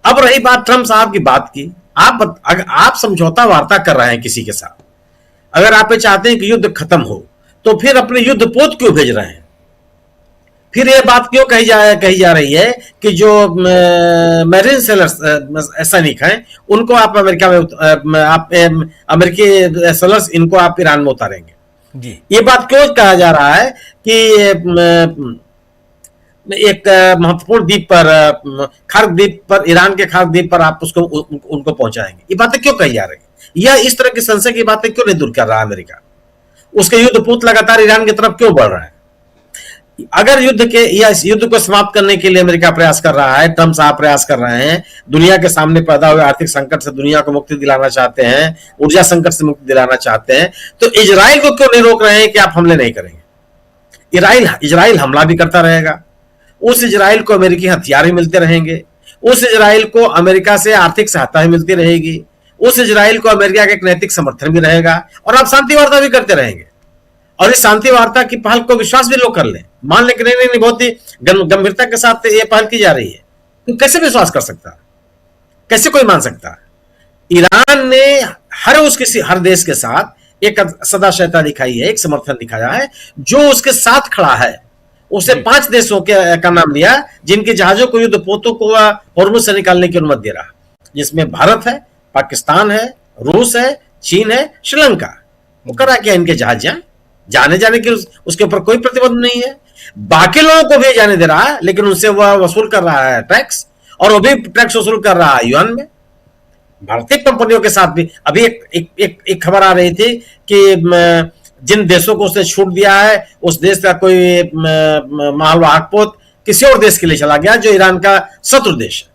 अब रही बात ट्रंप साहब की बात की, आप समझौता वार्ता कर रहे हैं किसी के साथ, अगर आप चाहते हैं कि युद्ध खत्म हो तो फिर अपने युद्ध पोत क्यों भेज रहे हैं? फिर ये बात क्यों कही जा रही है कि जो मैरीन सेलर्स सैनिक हैं उनको आप अमेरिका में आप अमेरिकी सेलर्स इनको आप ईरान में उतारेंगे जी। ये बात क्यों कहा जा रहा है कि एक महत्वपूर्ण द्वीप पर, खार्क द्वीप पर, ईरान के खार्क द्वीप पर आप उसको उनको पहुंचाएंगे? ये बातें क्यों कही जा रही है? यह इस तरह की संशय की बातें क्यों नहीं दूर कर रहा है अमेरिका? उसके युद्धपूत लगातार ईरान की तरफ क्यों बढ़ रहा है? अगर इस युद्ध को समाप्त करने के लिए अमेरिका प्रयास कर रहा है, ट्रंप साहब प्रयास कर रहे हैं, दुनिया के सामने पैदा हुए आर्थिक संकट से दुनिया को मुक्ति दिलाना चाहते हैं, ऊर्जा संकट से मुक्ति दिलाना चाहते हैं, तो इजराइल को क्यों नहीं रोक रहे हैं कि आप हमले नहीं करेंगे? इजराइल हमला भी करता रहेगा, उस इजराइल को अमेरिकी हथियार भी मिलते रहेंगे, उस इजराइल को अमेरिका से आर्थिक सहायता भी मिलती रहेगी, उस इजराइल को अमेरिका का एक नैतिक समर्थन भी रहेगा, और आप शांति वार्ता भी करते रहेंगे। और इस शांति वार्ता की पहल को विश्वास भी लोग कर लें, मान लें कि नहीं नहीं, बहुत ही गंभीरता के साथ ये पहल की जा रही है, तो कैसे विश्वास कर सकता है, कैसे कोई मान सकता है? ईरान ने हर देश के साथ एक सदाशयता दिखाई है, एक समर्थन दिखाया है, जो उसके साथ खड़ा है। उसे 5 देशों का नाम लिया जिनके जहाजों को, युद्धपोतों को हॉर्मुज से निकालने की अनुमति दे रहा, जिसमें भारत है, पाकिस्तान है, रूस है, चीन है, श्रीलंका। वो करा क्या इनके जहाज जाने की उसके ऊपर कोई प्रतिबंध नहीं है। बाकी लोगों को भी जाने दे रहा है, लेकिन उनसे वह वसूल कर रहा है टैक्स, और वो भी टैक्स वसूल कर रहा है युआन में। भारतीय कंपनियों के साथ भी अभी एक खबर आ रही थी कि जिन देशों को उसने छूट दिया है, उस देश का कोई मालवाहक पोत किसी और देश के लिए चला गया जो ईरान का शत्रु देश है।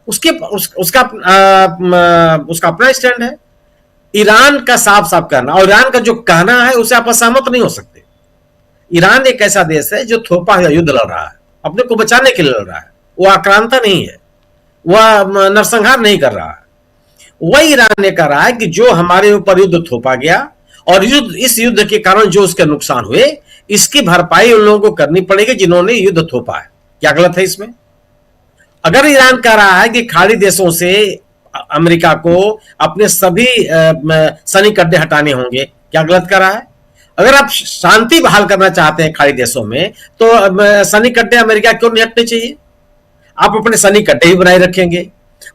उसका अपना स्टैंड है। ईरान का साफ साफ कहना, और ईरान का जो कहना है उसे आप असहमत नहीं हो सकते। ईरान एक ऐसा देश है जो थोपा युद्ध लड़ रहा है, अपने को बचाने के लिए लड़ रहा है। वो आक्रांता नहीं है, वह नरसंहार नहीं कर रहा है। वही ईरान ने कह रहा है कि जो हमारे ऊपर युद्ध थोपा गया, और इस युद्ध के कारण जो उसके नुकसान हुए, इसकी भरपाई उन लोगों को करनी पड़ेगी जिन्होंने युद्ध थोपा है। क्या गलत है इसमें? अगर ईरान कह रहा है कि खाड़ी देशों से अमेरिका को अपने सभी सैनिक अड्डे हटाने होंगे, क्या गलत कर रहा है? अगर आप शांति बहाल करना चाहते हैं खाड़ी देशों में, तो सैनिक अड्डे अमेरिका क्यों नहीं हटने चाहिए? आप अपने सैनिक अड्डे ही बनाए रखेंगे,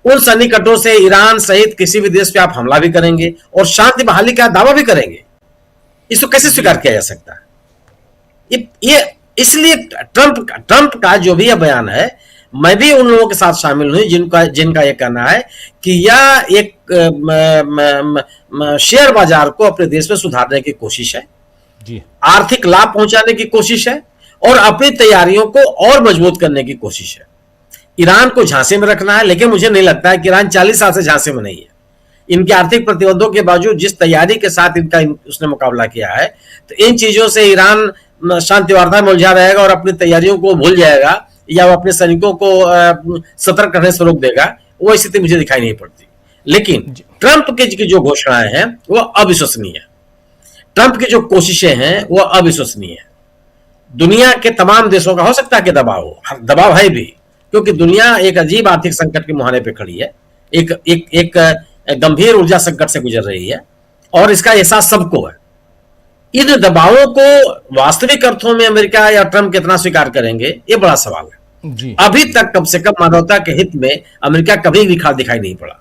उन सैनिक अड्डों से ईरान सहित किसी भी देश पे आप हमला भी करेंगे और शांति बहाली का दावा भी करेंगे। इसको कैसे स्वीकार किया जा सकता है? ये इसलिए ट्रंप का जो भी यह बयान है, मैं भी उन लोगों के साथ शामिल हूं जिनका यह कहना है कि यह एक शेयर बाजार को अपने देश में सुधारने की कोशिश है जी, आर्थिक लाभ पहुंचाने की कोशिश है, और अपनी तैयारियों को और मजबूत करने की कोशिश है। ईरान को झांसे में रखना है, लेकिन मुझे नहीं लगता है कि ईरान 40 साल से झांसे में नहीं है। इनके आर्थिक प्रतिबंधों के बावजूद जिस तैयारी के साथ इनका उसने मुकाबला किया है, तो इन चीजों से ईरान शांति वार्ता में उलझा रहेगा और अपनी तैयारियों को भूल जाएगा, या वो अपने सैनिकों को सतर्क करने से रोक देगा। वो स्थिति मुझे दिखाई नहीं पड़ती। लेकिन ट्रंप की जो घोषणाएं हैं वो अविश्वसनीय है। ट्रंप की जो कोशिशें हैं वो अविश्वसनीय है। दुनिया के तमाम देशों का हो सकता है कि दबाव है भी, क्योंकि दुनिया एक अजीब आर्थिक संकट के मुहाने पे खड़ी है, एक गंभीर ऊर्जा संकट से गुजर रही है, और इसका एहसास सबको है। इन दबावों को वास्तविक अर्थों में अमेरिका या ट्रंप कितना स्वीकार करेंगे, ये बड़ा सवाल है जी। अभी तक कम से कम मानवता के हित में अमेरिका कभी दिखाई नहीं पड़ा।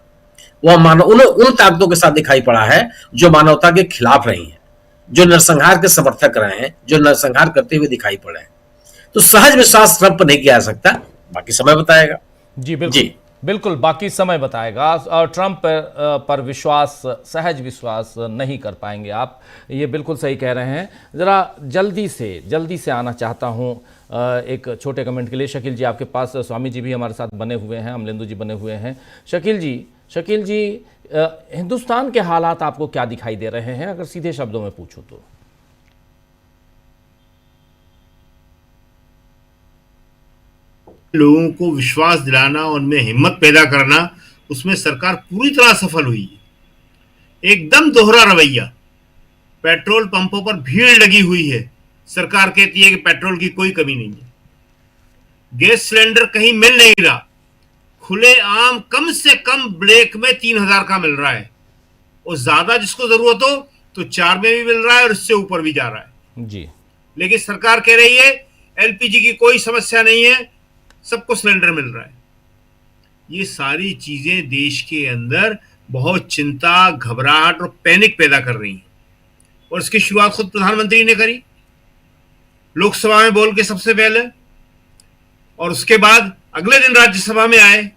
वह उन ताकतों के साथ दिखाई पड़ा है जो मानवता के खिलाफ रही हैं, जो नरसंहार के समर्थक रहे हैं, जो नरसंहार करते हुए दिखाई पड़े हैं। तो सहज विश्वास ट्रंप पर नहीं किया जा सकता, बाकी समय बताएगा। जी बिल्कुल, बिल्कुल बाकी समय बताएगा। और ट्रंप पर विश्वास, सहज विश्वास नहीं कर पाएंगे आप, ये बिल्कुल सही कह रहे हैं। ज़रा जल्दी से आना चाहता हूँ एक छोटे कमेंट के लिए। शकील जी आपके पास, स्वामी जी भी हमारे साथ बने हुए हैं, अमलेंदु जी बने हुए हैं। शकील जी हिंदुस्तान के हालात आपको क्या दिखाई दे रहे हैं, अगर सीधे शब्दों में पूछूं तो? लोगों को विश्वास दिलाना, उनमें हिम्मत पैदा करना, उसमें सरकार पूरी तरह सफल हुई है। एकदम दोहरा रवैया। पेट्रोल पंपों पर भीड़ लगी हुई है, सरकार कहती है कि पेट्रोल की कोई कमी नहीं है। गैस सिलेंडर कहीं मिल नहीं रहा, खुले आम कम से कम ब्लैक में 3000 का मिल रहा है, और ज्यादा जिसको जरूरत हो तो 4 में भी मिल रहा है और इससे ऊपर भी जा रहा है जी। लेकिन सरकार कह रही है एलपीजी की कोई समस्या नहीं है, सबको सिलेंडर मिल रहा है। ये सारी चीजें देश के अंदर बहुत चिंता, घबराहट और पैनिक पैदा कर रही हैं, और इसकी शुरुआत खुद प्रधानमंत्री ने करी लोकसभा में बोल के सबसे पहले, और उसके बाद अगले दिन राज्यसभा में आए।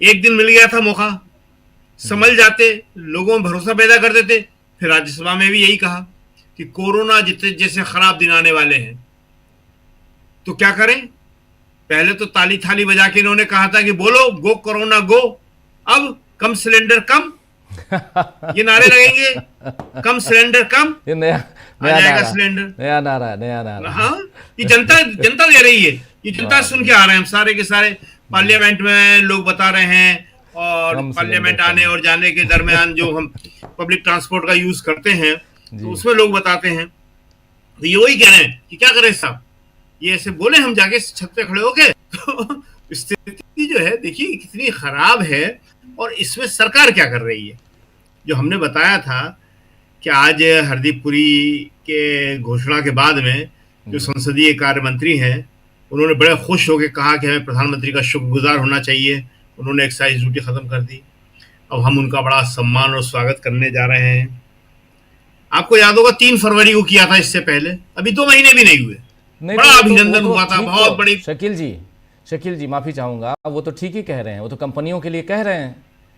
एक दिन मिल गया था मौका, संभल जाते, लोगों में भरोसा पैदा कर देते। फिर राज्यसभा में भी यही कहा कि कोरोना जितने जैसे खराब दिन आने वाले हैं तो क्या करें। पहले तो ताली थाली बजा के इन्होंने कहा था कि बोलो गो कोरोना गो, अब कम सिलेंडर कम, ये नारे लगेंगे, कम सिलेंडर कम, ये नया आ नया जाएगा नारा, सिलेंडर। नया नारा है, नया नारा। हाँ, ये जनता जनता दे रही है, ये जनता सुन के आ रहे हैं हम सारे के सारे। पार्लियामेंट में लोग बता रहे हैं, और कम पार्लियामेंट सिलेंडर आने और जाने के दरमियान जो हम पब्लिक ट्रांसपोर्ट का यूज करते हैं, जी। तो उसमें लोग बताते हैं। तो ये वही कह रहे हैं कि क्या करें साहब, ये ऐसे बोले हम जाके छत पे खड़े होके। तो स्थिति जो है देखिए कितनी खराब है, और इसमें सरकार क्या कर रही है। जो हमने बताया था कि आज हरदीप पुरी के घोषणा के बाद में जो संसदीय कार्य मंत्री हैं, उन्होंने बड़े खुश होकर कहा कि हमें प्रधानमंत्री का शुक्रगुजार होना चाहिए, उन्होंने एक्साइज ड्यूटी खत्म कर दी, अब हम उनका बड़ा सम्मान और स्वागत करने जा रहे हैं। आपको याद होगा 3 फरवरी को किया था, इससे पहले अभी 2 महीने भी नहीं हुए, नहीं, बड़ा तो अभिनंदन हुआ था, ठीक बहुत बड़ी। शकील जी माफी चाहूंगा, वो तो ठीक ही कह रहे हैं, वो तो कंपनियों के लिए कह रहे हैं,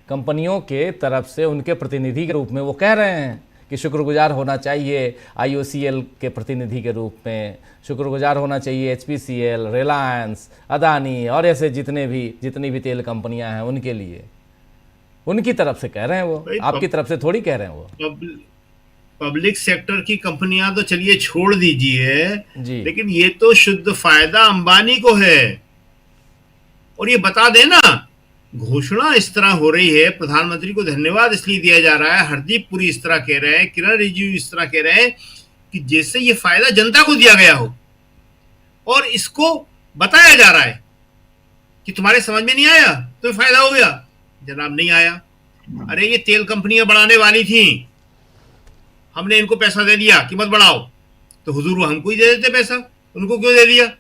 कंपनियों के तरफ से उनके प्रतिनिधि के रूप में वो कह रहे हैं कि शुक्रगुजार होना चाहिए, IOCL के प्रतिनिधि के रूप में शुक्रगुजार होना चाहिए, HPCL, रिलायंस, अदानी और ऐसे जितनी भी तेल कंपनियां हैं उनके लिए, उनकी तरफ से कह रहे हैं वो, आपकी तरफ से थोड़ी कह रहे हैं वो। पब्लिक सेक्टर की कंपनियां तो चलिए छोड़ दीजिए जी, लेकिन ये तो शुद्ध फायदा अंबानी को है। और ये बता देना, घोषणा इस तरह हो रही है, प्रधानमंत्री को धन्यवाद इसलिए दिया जा रहा है, हरदीप पुरी इस तरह कह रहे हैं, किरण रिजिजू इस तरह कह रहे हैं कि जैसे ये फायदा जनता को दिया गया हो, और इसको बताया जा रहा है कि तुम्हारे समझ में नहीं आया तो फायदा हो गया। जनाब नहीं आया, अरे ये तेल कंपनियां बढ़ाने वाली थी, हमने इनको पैसा दे दिया कि मत बढ़ाओ, तो हुजूर वो हमको ही दे देते पैसा, उनको क्यों दे दिया।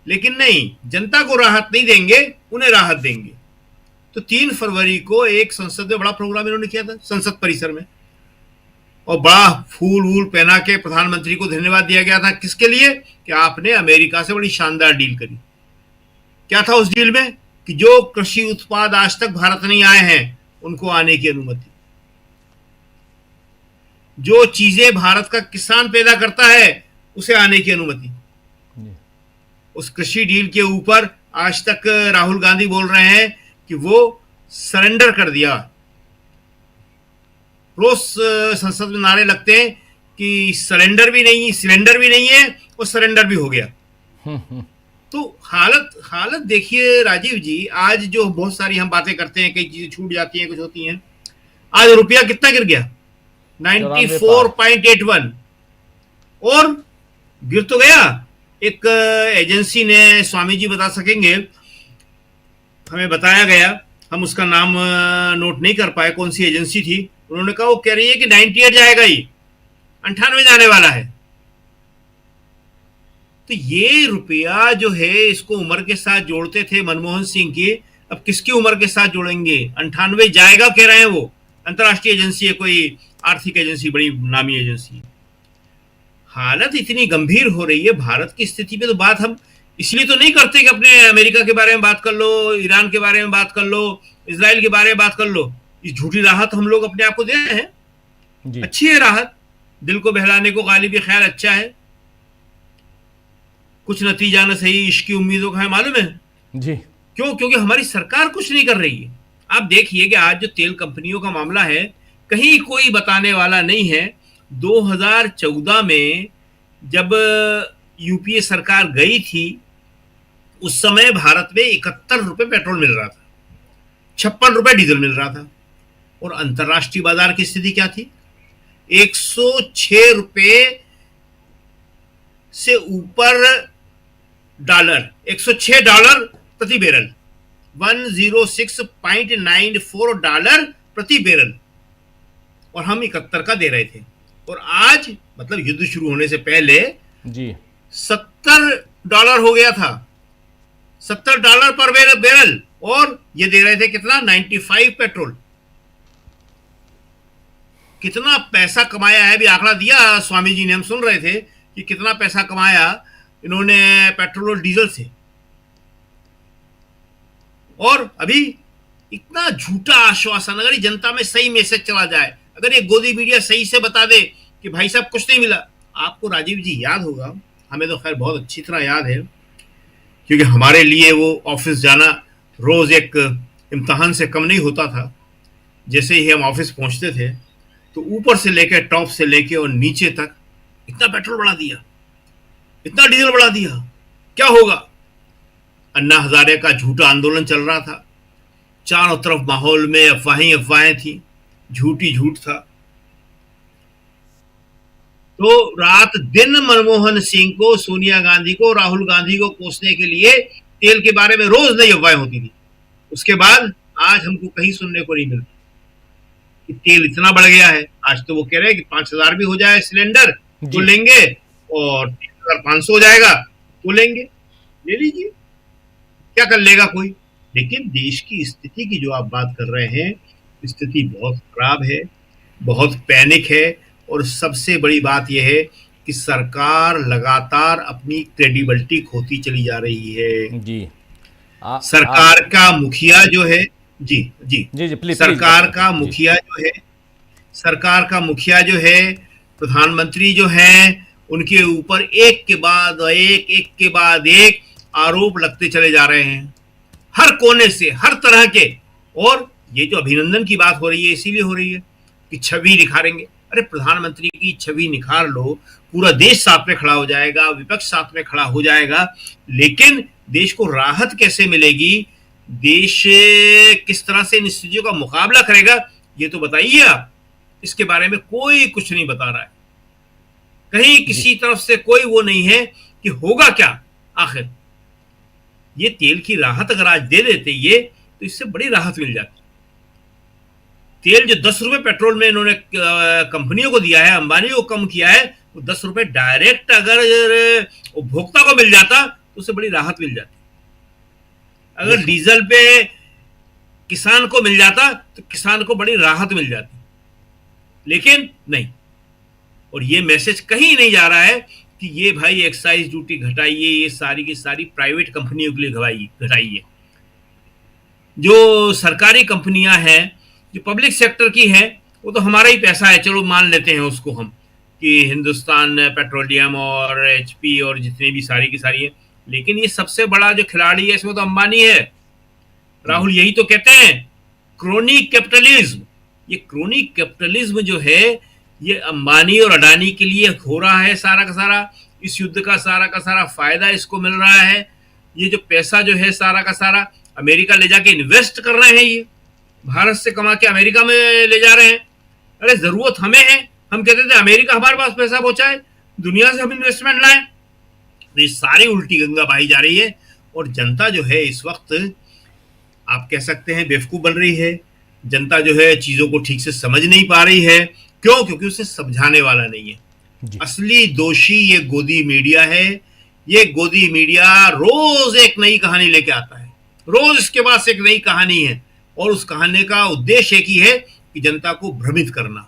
लेकिन नहीं, जनता को राहत नहीं देंगे, उन्हें राहत देंगे। तो 3 फरवरी को एक संसद में बड़ा प्रोग्राम इन्होंने किया था, संसद परिसर में, और बड़ा फूल वूल पहना के प्रधानमंत्री को धन्यवाद दिया गया था। किसके लिए? कि आपने अमेरिका से बड़ी शानदार डील करी। क्या था उस डील में? कि जो कृषि उत्पाद आज तक भारत नहीं आए हैं उनको आने की अनुमति, जो चीजें भारत का किसान पैदा करता है उसे आने की अनुमति। उस कृषि डील के ऊपर आज तक राहुल गांधी बोल रहे हैं कि वो सरेंडर कर दिया। रोज संसद में नारे लगते हैं कि सिलेंडर भी नहीं है और सरेंडर भी हो गया। तो हालत देखिए राजीव जी, आज जो बहुत सारी हम बातें करते हैं, कई चीजें छूट जाती हैं, कुछ होती हैं। आज रुपया कितना गिर गया? 94.81, और गिर तो गया। एक एजेंसी ने, स्वामी जी बता सकेंगे, हमें बताया गया, हम उसका नाम नोट नहीं कर पाए कौन सी एजेंसी थी, उन्होंने कहा, वो कह रही है कि 98 जाएगा, ही 98 जाने वाला है। तो ये रुपया जो है, इसको उम्र के साथ जोड़ते थे मनमोहन सिंह की, अब किसकी उम्र के साथ जोड़ेंगे? 98 जाएगा कह रहे हैं वो, अंतरराष्ट्रीय एजेंसी है, कोई आर्थिक एजेंसी, बड़ी नामी एजेंसी है। हालत इतनी गंभीर हो रही है भारत की स्थिति पे, तो बात हम इसलिए तो नहीं करते कि अपने अमेरिका के बारे में बात कर लो, ईरान के बारे में बात कर लो, इजराइल के बारे में बात कर लो। इस झूठी राहत हम लोग अपने आप को दे रहे हैं जी। अच्छी है राहत, दिल को बहलाने को गालिब खैर अच्छा है, कुछ नतीजा न सही इश्क की उम्मीदों का है, मालूम है जी। क्यों? क्योंकि हमारी सरकार कुछ नहीं कर रही है। आप देखिए कि आज जो तेल कंपनियों का मामला है, कहीं कोई बताने वाला नहीं है। 2014 में जब यूपीए सरकार गई थी, उस समय भारत में 71 रुपए पेट्रोल मिल रहा था, 56 रुपए डीजल मिल रहा था, और अंतरराष्ट्रीय बाजार की स्थिति क्या थी? 106 रुपए से ऊपर डॉलर, 106 डॉलर प्रति बैरल, 106.94 डॉलर प्रति बैरल, और हम 71 का दे रहे थे। और आज मतलब युद्ध शुरू होने से पहले जी $70 हो गया था, $70 पर बैरल, और ये दे रहे थे कितना? 95 पेट्रोल। कितना पैसा कमाया है, भी आंकड़ा दिया स्वामी जी ने, हम सुन रहे थे कि कितना पैसा कमाया इन्होंने पेट्रोल और डीजल से। और अभी इतना झूठा आश्वासन, अगर जनता में सही मैसेज चला जाए, अगर ये गोदी मीडिया सही से बता दे कि भाई साहब कुछ नहीं मिला। आपको राजीव जी याद होगा, हमें तो खैर बहुत अच्छी तरह याद है, क्योंकि हमारे लिए वो ऑफिस जाना रोज एक इम्तिहान से कम नहीं होता था। जैसे ही हम ऑफिस पहुंचते थे तो ऊपर से लेकर टॉप से लेके और नीचे तक इतना पेट्रोल बढ़ा दिया, इतना डीजल बढ़ा दिया, क्या होगा। अन्ना हजारे का झूठा आंदोलन चल रहा था, चारों तरफ माहौल में अफवाहें थी, झूठी झूठ था। तो रात दिन मनमोहन सिंह को, सोनिया गांधी को, राहुल गांधी को कोसने के लिए तेल के बारे में रोज नई अफवाहें होती थी। उसके बाद आज हमको कहीं सुनने को नहीं मिलता कि तेल इतना बढ़ गया है। आज तो वो कह रहे हैं कि 5,000 भी हो जाए सिलेंडर तो लेंगे, और 3,500 हो जाएगा तो लेंगे। ले लीजिए, क्या कर लेगा कोई। लेकिन देश की स्थिति की जो आप बात कर रहे हैं, स्थिति बहुत खराब है, बहुत पैनिक है। और सबसे बड़ी बात यह है कि सरकार लगातार अपनी क्रेडिबिलिटी खोती चली जा रही है। जी सरकार का मुखिया जो है, जी जी जी जी प्लीज, सरकार का मुखिया जो है, सरकार का मुखिया जो है, प्रधानमंत्री जो है, उनके ऊपर एक के बाद एक आरोप लगते चले जा रहे हैं, हर कोने से, हर तरह के। और ये जो अभिनंदन की बात हो रही है, इसीलिए हो रही है कि छवि निखारेंगे। अरे प्रधानमंत्री की छवि निखार लो, पूरा देश साथ में खड़ा हो जाएगा, विपक्ष साथ में खड़ा हो जाएगा, लेकिन देश को राहत कैसे मिलेगी, देश किस तरह से इन स्थितियों का मुकाबला करेगा, ये तो बताइए आप। इसके बारे में कोई कुछ नहीं बता रहा है, कहीं किसी तरफ से कोई वो नहीं है कि होगा क्या आखिर। ये तेल की राहत अगर आज दे देते ये, तो इससे बड़ी राहत मिल जाती। तेल जो 10 रुपए पेट्रोल में इन्होंने कंपनियों को दिया है, अंबानी को कम किया है, वो 10 रुपए डायरेक्ट अगर उपभोक्ता को मिल जाता तो उससे बड़ी राहत मिल जाती। अगर डीजल पे किसान को मिल जाता तो किसान को बड़ी राहत मिल जाती, लेकिन नहीं। और ये मैसेज कहीं नहीं जा रहा है कि ये भाई एक्साइज ड्यूटी घटाइए, ये सारी की सारी प्राइवेट कंपनियों के लिए घटाइए। जो सरकारी कंपनियां हैं, जो पब्लिक सेक्टर की है, वो तो हमारा ही पैसा है, चलो मान लेते हैं उसको हम, कि हिंदुस्तान पेट्रोलियम और एचपी और जितने भी सारी की सारी है। लेकिन ये सबसे बड़ा जो खिलाड़ी है इसमें तो अंबानी है। राहुल यही तो कहते हैं क्रोनिक कैपिटलिज्म। ये क्रोनिक कैपिटलिज्म जो है, ये अंबानी और अडानी के लिए हो रहा है सारा का सारा। इस युद्ध का सारा फायदा इसको मिल रहा है। ये जो पैसा जो है सारा का सारा अमेरिका ले जाके इन्वेस्ट कर रहे हैं, ये भारत से कमा के अमेरिका में ले जा रहे हैं। अरे जरूरत हमें है, हम कहते थे अमेरिका हमारे पास पैसा पहुंचाए, दुनिया से हम इन्वेस्टमेंट लाएं। तो ये सारी उल्टी गंगा बहाई जा रही है, और जनता जो है इस वक्त आप कह सकते हैं बेवकूफ बन रही है। जनता जो है चीजों को ठीक से समझ नहीं पा रही है। क्यों? क्योंकि उसे समझाने वाला नहीं है। असली दोषी ये गोदी मीडिया है। ये गोदी मीडिया रोज एक नई कहानी लेके आता है, रोज इसके पास एक नई कहानी है, और उस कहानी का उद्देश्य एक ही है कि जनता को भ्रमित करना,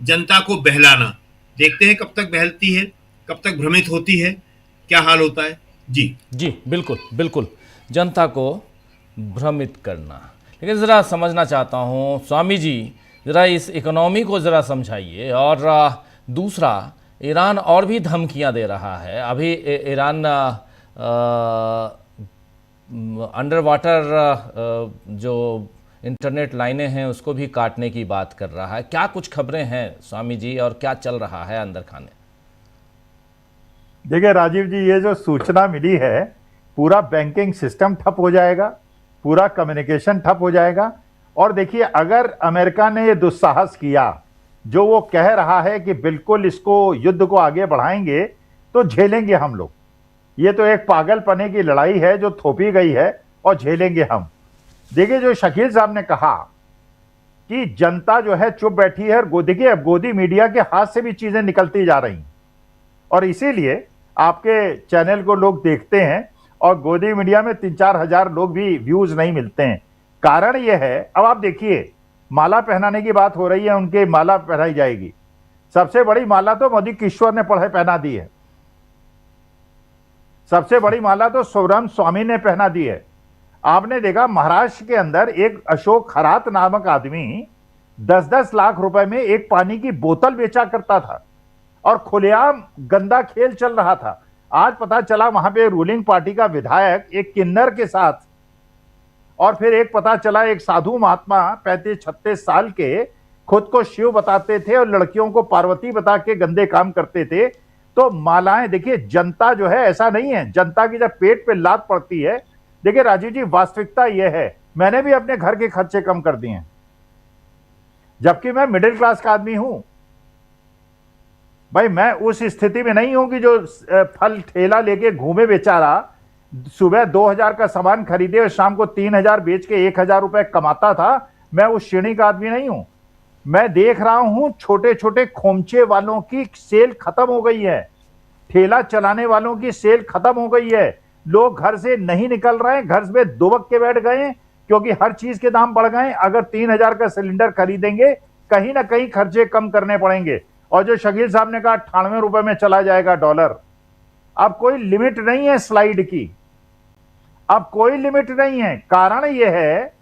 जनता को बहलाना। देखते हैं कब तक बहलती है, कब तक भ्रमित होती है, क्या हाल होता है। जी जी बिल्कुल बिल्कुल, जनता को भ्रमित करना। लेकिन ज़रा समझना चाहता हूँ स्वामी जी, ज़रा इस इकोनॉमी को ज़रा समझाइए। और दूसरा, ईरान और भी धमकियाँ दे रहा है। अभी ईरान अंडर वाटर जो इंटरनेट लाइनें हैं उसको भी काटने की बात कर रहा है। क्या कुछ खबरें हैं स्वामी जी, और क्या चल रहा है अंदर खाने? देखिए राजीव जी, ये जो सूचना मिली है, पूरा बैंकिंग सिस्टम ठप हो जाएगा, पूरा कम्युनिकेशन ठप हो जाएगा। और देखिए, अगर अमेरिका ने ये दुस्साहस किया, जो वो कह रहा है कि बिल्कुल इसको युद्ध को आगे बढ़ाएंगे, तो झेलेंगे हम लोग। ये तो एक पागलपने की लड़ाई है जो थोपी गई है, और झेलेंगे हम। देखिए, जो शकील साहब ने कहा कि जनता जो है चुप बैठी है, और देखिए अब गोदी मीडिया के हाथ से भी चीजें निकलती जा रही, और इसीलिए आपके चैनल को लोग देखते हैं, और गोदी मीडिया में 3-4 हजार लोग भी व्यूज नहीं मिलते हैं। कारण यह है, अब आप देखिए, माला पहनाने की बात हो रही है, उनके माला पहनाई जाएगी। सबसे बड़ी माला तो मोदी किशोर ने पहना दी है, सबसे बड़ी माला तो सोवराम स्वामी ने पहना दी है। आपने देखा महाराष्ट्र के अंदर एक अशोक खरात नामक आदमी 10-10 लाख रुपए में एक पानी की बोतल बेचा करता था, और खुलेआम गंदा खेल चल रहा था। आज पता चला वहां पे रूलिंग पार्टी का विधायक एक किन्नर के साथ, और फिर एक पता चला, एक साधु महात्मा 35-36 साल के खुद को शिव बताते थे और लड़कियों को पार्वती बता के गंदे काम करते थे। तो मालाएं, देखिए जनता जो है ऐसा नहीं है, जनता की जब पेट पे लात पड़ती है, देखिए राजीव जी वास्तविकता यह है, मैंने भी अपने घर के खर्चे कम कर दिए हैं, जबकि मैं मिडिल क्लास का आदमी हूं भाई। मैं उस स्थिति में नहीं हूं कि जो फल ठेला लेके घूमे बेचारा, सुबह 2000 का सामान खरीदे और शाम को 3000 बेच के 1000 रुपए कमाता था। मैं उस श्रेणी का आदमी नहीं हूं। मैं देख रहा हूं छोटे छोटे खोमचे वालों की सेल खत्म हो गई है, ठेला चलाने वालों की सेल खत्म हो गई है। लोग घर से नहीं निकल रहे हैं, घर में दुबक के बैठ गए क्योंकि हर चीज के दाम बढ़ गए। अगर 3000 का सिलेंडर खरीदेंगे, कहीं ना कहीं खर्चे कम करने पड़ेंगे। और जो शकील साहब ने कहा 98 रुपए में चला जाएगा डॉलर, अब कोई लिमिट नहीं है स्लाइड की, अब कोई लिमिट नहीं है। कारण यह है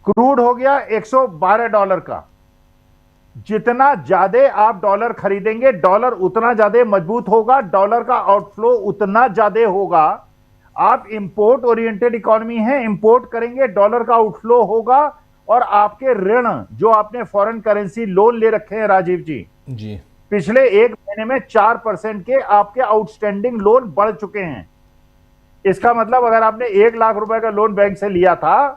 क्रूड हो गया $112 का। जितना ज्यादा आप डॉलर खरीदेंगे, डॉलर उतना ज्यादा मजबूत होगा, डॉलर का आउटफ्लो उतना ज्यादा होगा। आप इंपोर्ट ओरिएंटेड इकोनॉमी है, इंपोर्ट करेंगे, डॉलर का आउटफ्लो होगा और आपके ऋण जो आपने फॉरेन करेंसी लोन ले रखे हैं राजीव जी, पिछले एक महीने में 4% के आपके आउटस्टैंडिंग लोन बढ़ चुके हैं। इसका मतलब अगर आपने 1 लाख रुपए का लोन बैंक से लिया था,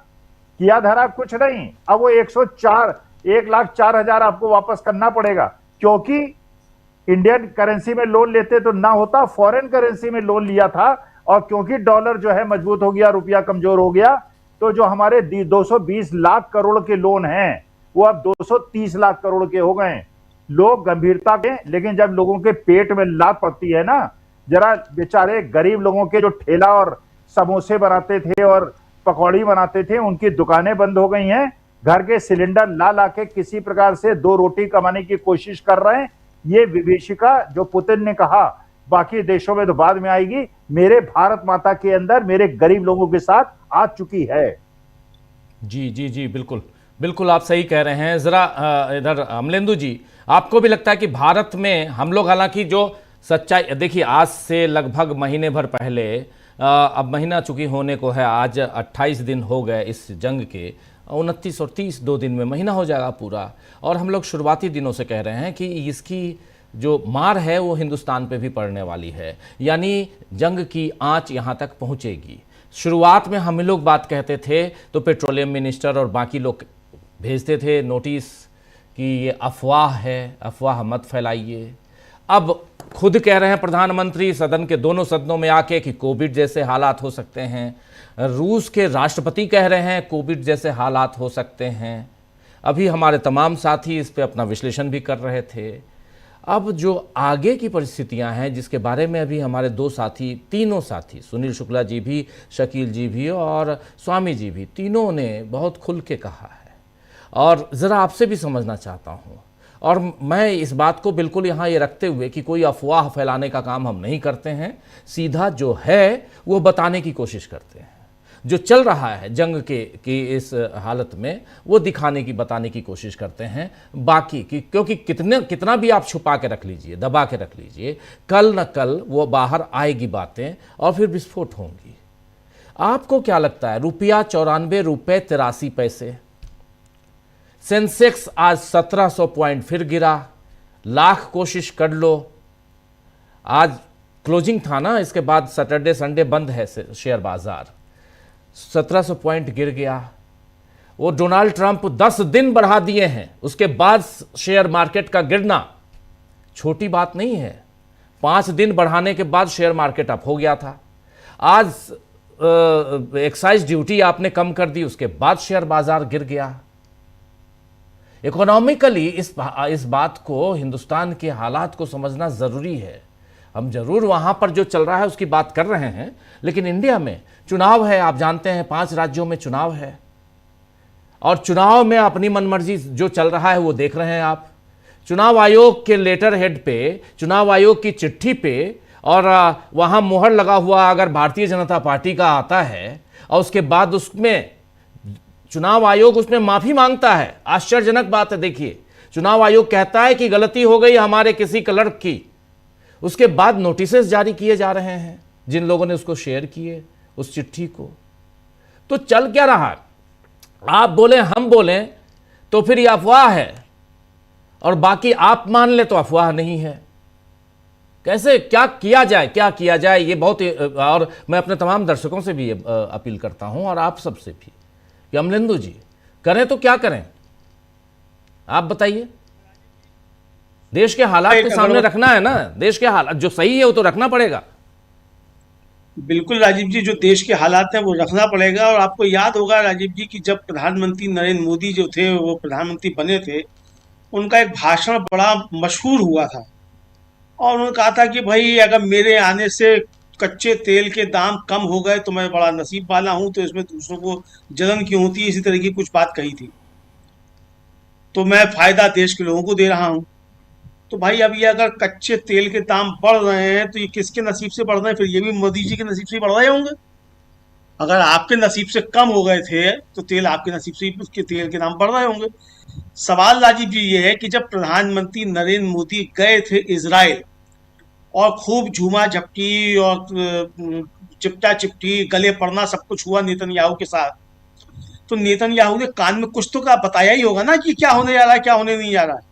किया धरा कुछ नहीं, अब वो 1,04,000 आपको वापस करना पड़ेगा, क्योंकि इंडियन करेंसी में लोन लेते तो ना होता, फॉरेन करेंसी में लोन लिया था। और क्योंकि डॉलर जो है मजबूत हो गया, रुपया कमजोर हो गया, तो जो हमारे 220 लाख करोड़ के लोन हैं वो अब 230 लाख करोड़ के हो गए। लोग गंभीरता के, लेकिन जब लोगों के पेट में लात पड़ती है ना, जरा बेचारे गरीब लोगों के जो ठेला और समोसे बनाते थे और पकौड़ी बनाते थे, उनकी दुकानें बंद हो गई हैं। घर के सिलेंडर ला ला के किसी प्रकार से 2 रोटी कमाने की कोशिश कर रहे हैं। ये विभीषिका जो पुतिन ने कहा बाकी देशों में तो बाद में आएगी, मेरे भारत माता के अंदर मेरे गरीब लोगों के साथ आ चुकी है। जी जी जी, बिल्कुल बिल्कुल आप सही कह रहे हैं। जरा इधर अमलेंदु जी, आपको भी लगता है कि भारत में हम लोग, हालांकि जो सच्चाई देखिए, आज से लगभग महीने भर पहले, अब महीना चूंकि होने को है, आज 28 दिन हो गए इस जंग के, 29 और 30 2 दिन में महीना हो जाएगा पूरा। और हम लोग शुरुआती दिनों से कह रहे हैं कि इसकी जो मार है वो हिंदुस्तान पे भी पड़ने वाली है, यानी जंग की आंच यहाँ तक पहुँचेगी। शुरुआत में हम लोग बात कहते थे तो पेट्रोलियम मिनिस्टर और बाकी लोग भेजते थे नोटिस कि ये अफवाह है, अफवाह मत फैलाइए। अब खुद कह रहे हैं प्रधानमंत्री सदन के दोनों सदनों में आके कि कोविड जैसे हालात हो सकते हैं। रूस के राष्ट्रपति कह रहे हैं कोविड जैसे हालात हो सकते हैं। अभी हमारे तमाम साथी इस पे अपना विश्लेषण भी कर रहे थे। अब जो आगे की परिस्थितियां हैं, जिसके बारे में अभी हमारे 2 साथी, तीनों साथी, सुनील शुक्ला जी भी, शकील जी भी और स्वामी जी भी, तीनों ने बहुत खुल के कहा है। और ज़रा आपसे भी समझना चाहता हूँ, और मैं इस बात को बिल्कुल यहाँ ये रखते हुए कि कोई अफवाह फैलाने का काम हम नहीं करते हैं, सीधा जो है वो बताने की कोशिश करते हैं। जो चल रहा है जंग की इस हालत में, वो दिखाने की, बताने की कोशिश करते हैं। बाकी की, क्योंकि कितना भी आप छुपा के रख लीजिए, दबा के रख लीजिए, कल न कल वो बाहर आएगी बातें और फिर विस्फोट होंगी। आपको क्या लगता है, रुपया 94 रुपये 83 पैसे, सेंसेक्स आज 1700 पॉइंट फिर गिरा, लाख कोशिश कर लो। आज क्लोजिंग था ना, इसके बाद सैटरडे संडे बंद है शेयर बाजार, 1700 पॉइंट गिर गया। वो डोनाल्ड ट्रंप 10 दिन बढ़ा दिए हैं, उसके बाद शेयर मार्केट का गिरना छोटी बात नहीं है। 5 दिन बढ़ाने के बाद शेयर मार्केट अप हो गया था। आज एक्साइज ड्यूटी आपने कम कर दी, उसके बाद शेयर बाजार गिर गया। इकोनॉमिकली इस बात को, हिंदुस्तान के हालात को समझना ज़रूरी है। हम जरूर वहाँ पर जो चल रहा है उसकी बात कर रहे हैं, लेकिन इंडिया में चुनाव है, आप जानते हैं 5 राज्यों में चुनाव है, और चुनाव में अपनी मनमर्जी जो चल रहा है वो देख रहे हैं आप। चुनाव आयोग के लेटर हेड पे, चुनाव आयोग की चिट्ठी पे, और वहाँ मुहर लगा हुआ अगर भारतीय जनता पार्टी का आता है और उसके बाद उसमें चुनाव आयोग उसमें माफी मांगता है। आश्चर्यजनक बात है। देखिए, चुनाव आयोग कहता है कि गलती हो गई हमारे किसी क्लर्क की, उसके बाद नोटिसेस जारी किए जा रहे हैं जिन लोगों ने उसको शेयर किए उस चिट्ठी को। तो चल क्या रहा है? आप बोले हम बोलें तो फिर ये अफवाह है, और बाकी आप मान ले तो अफवाह नहीं है। कैसे, क्या किया जाए, क्या किया जाए? ये बहुत, और मैं अपने तमाम दर्शकों से भी ये अपील करता हूं और आप सबसे भी कि अमलेंदु जी, करें तो क्या करें? आप बताइए। देश के हालात के सामने रखना है ना, देश के हालात जो सही है वो तो रखना पड़ेगा। बिल्कुल राजीव जी, जो देश के हालात हैं वो रखना पड़ेगा। और आपको याद होगा राजीव जी कि जब प्रधानमंत्री नरेंद्र मोदी जो थे वो प्रधानमंत्री बने थे, उनका एक भाषण बड़ा मशहूर हुआ था और उन्होंने कहा था कि भाई अगर मेरे आने से कच्चे तेल के दाम कम हो गए तो मैं बड़ा नसीब वाला हूं, तो इसमें दूसरों को जलन क्यों होती है, इसी तरह की कुछ बात कही थी। तो मैं फायदा देश के लोगों को दे रहा हूं। तो भाई अब ये अगर कच्चे तेल के दाम बढ़ रहे हैं तो ये किसके नसीब से बढ़ रहे हैं? फिर ये भी मोदी जी के नसीब से ही बढ़ रहे होंगे। अगर आपके नसीब से कम हो गए थे तो तेल आपके नसीब से ही उसके तेल के दाम बढ़ रहे होंगे। सवाल राजीव जी ये है कि जब प्रधानमंत्री नरेंद्र मोदी गए थे इजराइल और खूब झूमा झपटी और चिपटा चिपटी गले पड़ना सब कुछ हुआ नेतन्याहू के साथ, तो नेतन्याहू ने कान में कुछ तो का बताया ही होगा ना कि क्या होने जा रहा है, क्या होने नहीं जा रहा है।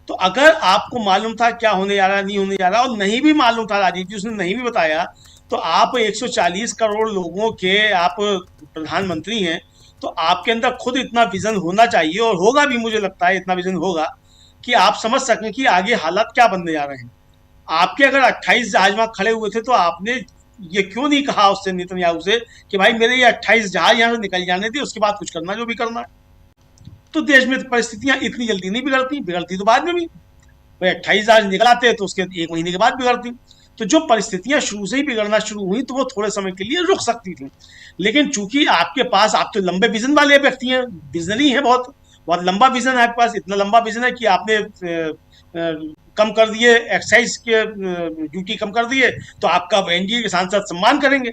तो अगर आपको मालूम था क्या होने जा रहा है, नहीं होने जा रहा, और नहीं भी मालूम था राजीव जी, उसने नहीं भी बताया, तो आप 140 करोड़ लोगों के आप प्रधानमंत्री हैं, तो आपके अंदर खुद इतना विजन होना चाहिए, और होगा भी, मुझे लगता है इतना विजन होगा कि आप समझ सकें कि आगे हालात क्या बनने जा रहे हैं। आपके अगर 28 जहाज वहां खड़े हुए थे तो आपने ये क्यों नहीं कहा उससे, नेतन्याहू से, कि भाई मेरे ये 28 जहाज यहाँ से निकल जाने थे, उसके बाद कुछ करना जो भी करना है। तो देश में परिस्थितियां इतनी जल्दी नहीं बिगड़ती, बिगड़ती तो बाद में भी। भाई 28 जहाज निकलाते तो उसके 1 महीने के बाद बिगड़ती। तो जो परिस्थितियां शुरू से ही बिगड़ना शुरू हुई तो वो थोड़े समय के लिए रुक सकती थी, लेकिन चूंकि आपके पास, आप तो लंबे विजन वाले व्यक्ति हैं, विजनरी हैं, बहुत बहुत लंबा विजन है आपके पास। इतना लंबा विजन है कि आपने कम कर दिए एक्साइज के ड्यूटी कम कर दिए तो आपका एनडीए के सांसद सम्मान करेंगे।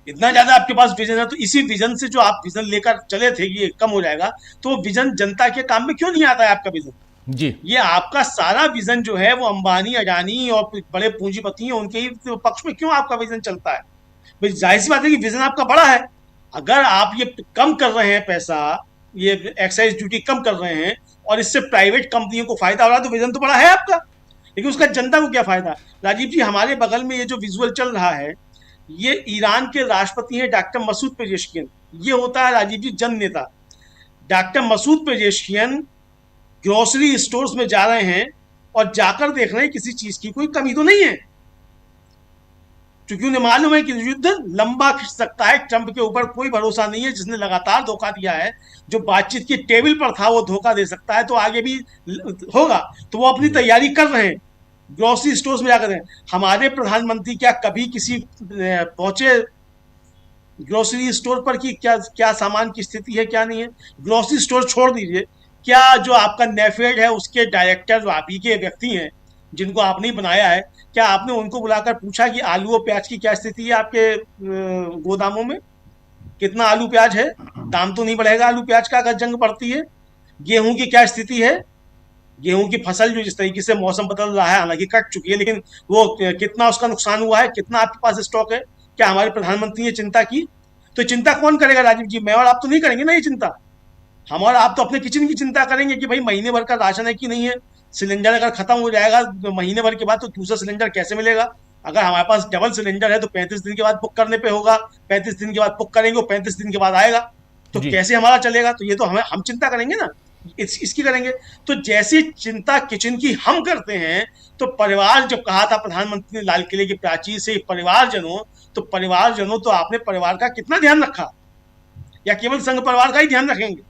इतना ज्यादा आपके पास विजन है, तो इसी विजन से जो आप विजन लेकर चले थे कि ये कम हो जाएगा, तो विजन जनता के काम में क्यों नहीं आता है आपका विजन? जी, ये आपका सारा विजन जो है वो अंबानी, अडानी और बड़े पूंजीपति हैं उनके ही पक्ष में क्यों आपका विजन चलता है? भाई जाहिर सी बात है कि विजन आपका बड़ा है। अगर आप ये कम कर रहे हैं पैसा, ये एक्साइज ड्यूटी कम कर रहे हैं और इससे प्राइवेट कंपनियों को फायदा हो रहा है, तो विजन तो बड़ा है आपका, लेकिन उसका जनता को क्या फायदा? राजीव जी, हमारे बगल में ये जो विजुअल चल रहा है, ये ईरान के राष्ट्रपति हैं डॉक्टर मसूद पेजेश्कियन। ये होता है राजीव जी जन नेता। Doctor Masoud Pezeshkian grocery stores में जा रहे हैं और जाकर देख रहे हैं किसी चीज की कोई कमी तो नहीं है, क्योंकि उन्हें मालूम है कि युद्ध लंबा खिंच सकता है, ट्रंप के ऊपर कोई भरोसा नहीं है, जिसने लगातार धोखा दिया है, जो बातचीत की टेबल पर था वो धोखा दे सकता है, तो आगे भी होगा। तो वो अपनी तैयारी कर रहे हैं, ग्रोसरी स्टोर्स में जाकर। हमारे प्रधानमंत्री क्या कभी किसी पहुंचे ग्रोसरी स्टोर पर कि क्या क्या सामान की स्थिति है, क्या नहीं है? ग्रोसरी स्टोर छोड़ दीजिए, क्या जो आपका नेफेड है उसके डायरेक्टर जो आप ही के व्यक्ति हैं जिनको आपने बनाया है, क्या आपने उनको बुलाकर पूछा कि आलू और प्याज की क्या स्थिति है आपके गोदामों में? कितना आलू प्याज है? दाम तो नहीं बढ़ेगा आलू प्याज का अगर जंग बढ़ती है। गेहूं की क्या स्थिति है? गेहूं की फसल जो जिस तरीके से मौसम बदल रहा है, हालांकि कट चुकी है, लेकिन वो कितना उसका नुकसान हुआ है, कितना आपके पास स्टॉक है? क्या हमारे प्रधानमंत्री ने चिंता की? तो चिंता कौन करेगा राजीव जी? मैं और आप तो नहीं करेंगे ना ये चिंता। हम और आप तो अपने किचन की चिंता करेंगे कि भाई महीने भर का राशन है कि नहीं है, सिलेंडर अगर खत्म हो जाएगा तो महीने भर के बाद तो दूसरा सिलेंडर कैसे मिलेगा? अगर हमारे पास डबल सिलेंडर है तो 35 दिन के बाद बुक करने पे होगा, 35 दिन के बाद बुक करेंगे, 35 दिन के बाद आएगा, तो कैसे हमारा चलेगा? तो ये तो हम चिंता करेंगे ना, इसकी करेंगे। तो जैसी चिंता किचन की हम करते हैं, तो परिवार, जब कहा था प्रधानमंत्री ने लाल किले की प्राचीर से परिवारजनों, तो परिवारजनों तो आपने परिवार का कितना ध्यान रखा, या केवल संघ परिवार का ही ध्यान रखेंगे?